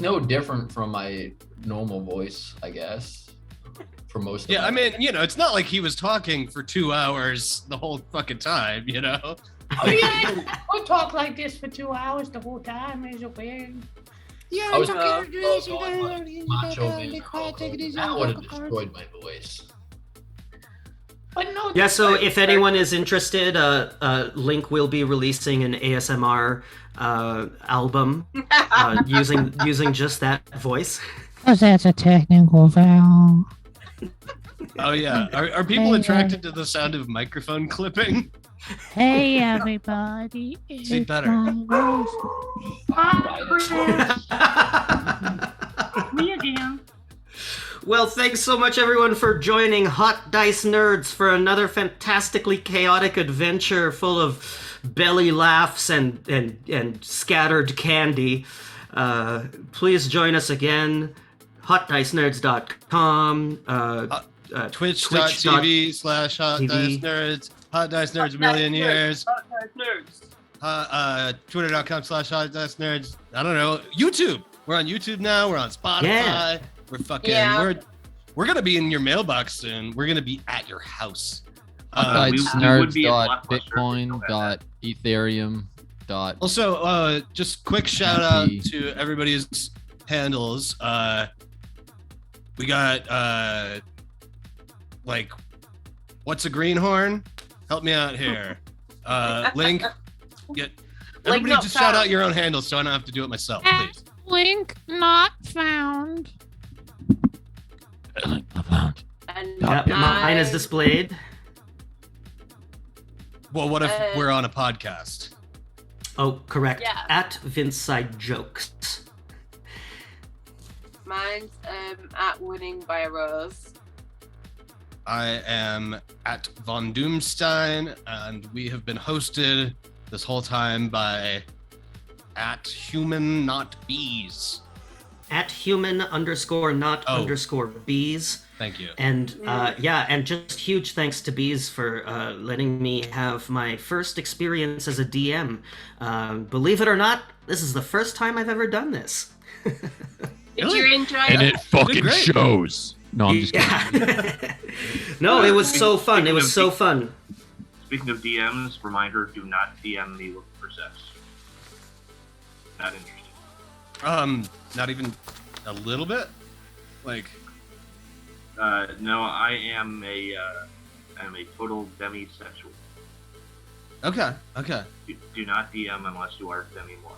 E: no different from my normal voice, I guess. For most of
D: Yeah, I
E: it.
D: mean, it's not like he was talking for 2 hours the whole fucking time,
G: Oh yeah, we'll talk like this for 2 hours the whole time. Is it weird?
D: Yeah,
E: I was going macho man. That would have destroyed my voice.
G: But no.
A: Yeah, so if anyone is interested, Link will be releasing an ASMR album using just that voice.
G: Because that's a technical foul.
D: Oh yeah. Are people attracted to the sound of microphone clipping?
G: Hey everybody.
D: Say better.
G: Me again.
A: Well, thanks so much, everyone, for joining Hot Dice Nerds for another fantastically chaotic adventure full of belly laughs and scattered candy. Please join us again. HotDiceNerds.com.
D: Twitch.tv/HotDiceNerds. Hot Dice Nerds a million years. Twitter.com/HotDiceNerds. I don't know. YouTube. We're on YouTube now. We're on Spotify.
A: Yeah.
D: We're fucking.
C: Yeah.
D: We're gonna be in your mailbox soon. We're gonna be at your house.
B: we would be at Blockbuster if we still had that.
H: Bitcoin.ethereum.
D: Also, just quick shout out to everybody's handles. We got like, what's a greenhorn? Help me out here. Link, everybody
C: not
D: just shout out
C: found.
D: your own handles so I don't have to do it myself, please.
G: Link not found.
C: And
A: Yep, mine is displayed.
D: Well, what if we're on a podcast?
A: Oh, correct.
C: Yeah.
A: At Vince Side Jokes.
C: Mine's at Winning by a Rose.
D: I am at Von Doomstein, and we have been hosted this whole time by at Human Not Bees.
A: At human_not_bees.
D: Thank you.
A: And and just huge thanks to Bees for letting me have my first experience as a DM. Believe it or not, this is the first time I've ever done this.
C: Did you enjoy
H: And
C: it?
H: it fucking
D: Great.
H: shows. No, I'm just kidding.
A: Yeah. No, it was so fun. It was so fun.
B: Speaking of DMs, reminder: do not DM me looking for sex. Not interested.
D: Not even a little bit? Like,
B: No, I am a total demisexual.
D: okay.
B: Do not DM unless you are demi-moi.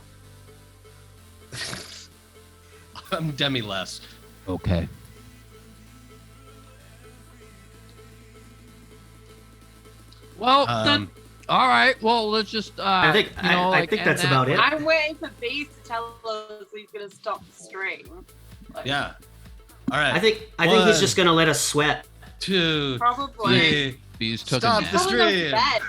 D: I'm demi-less.
H: Okay. Well, then, all right. Well, let's just.
A: I think that's about it.
C: I'm waiting for Bees to tell us he's gonna stop the stream. Like,
D: Yeah. All right.
A: I think he's just gonna let us sweat.
D: 2,
C: Probably.
D: 3.
H: Bees took
D: Stop
H: a
D: the
H: nap.
C: Probably go to
D: stream.
C: bed.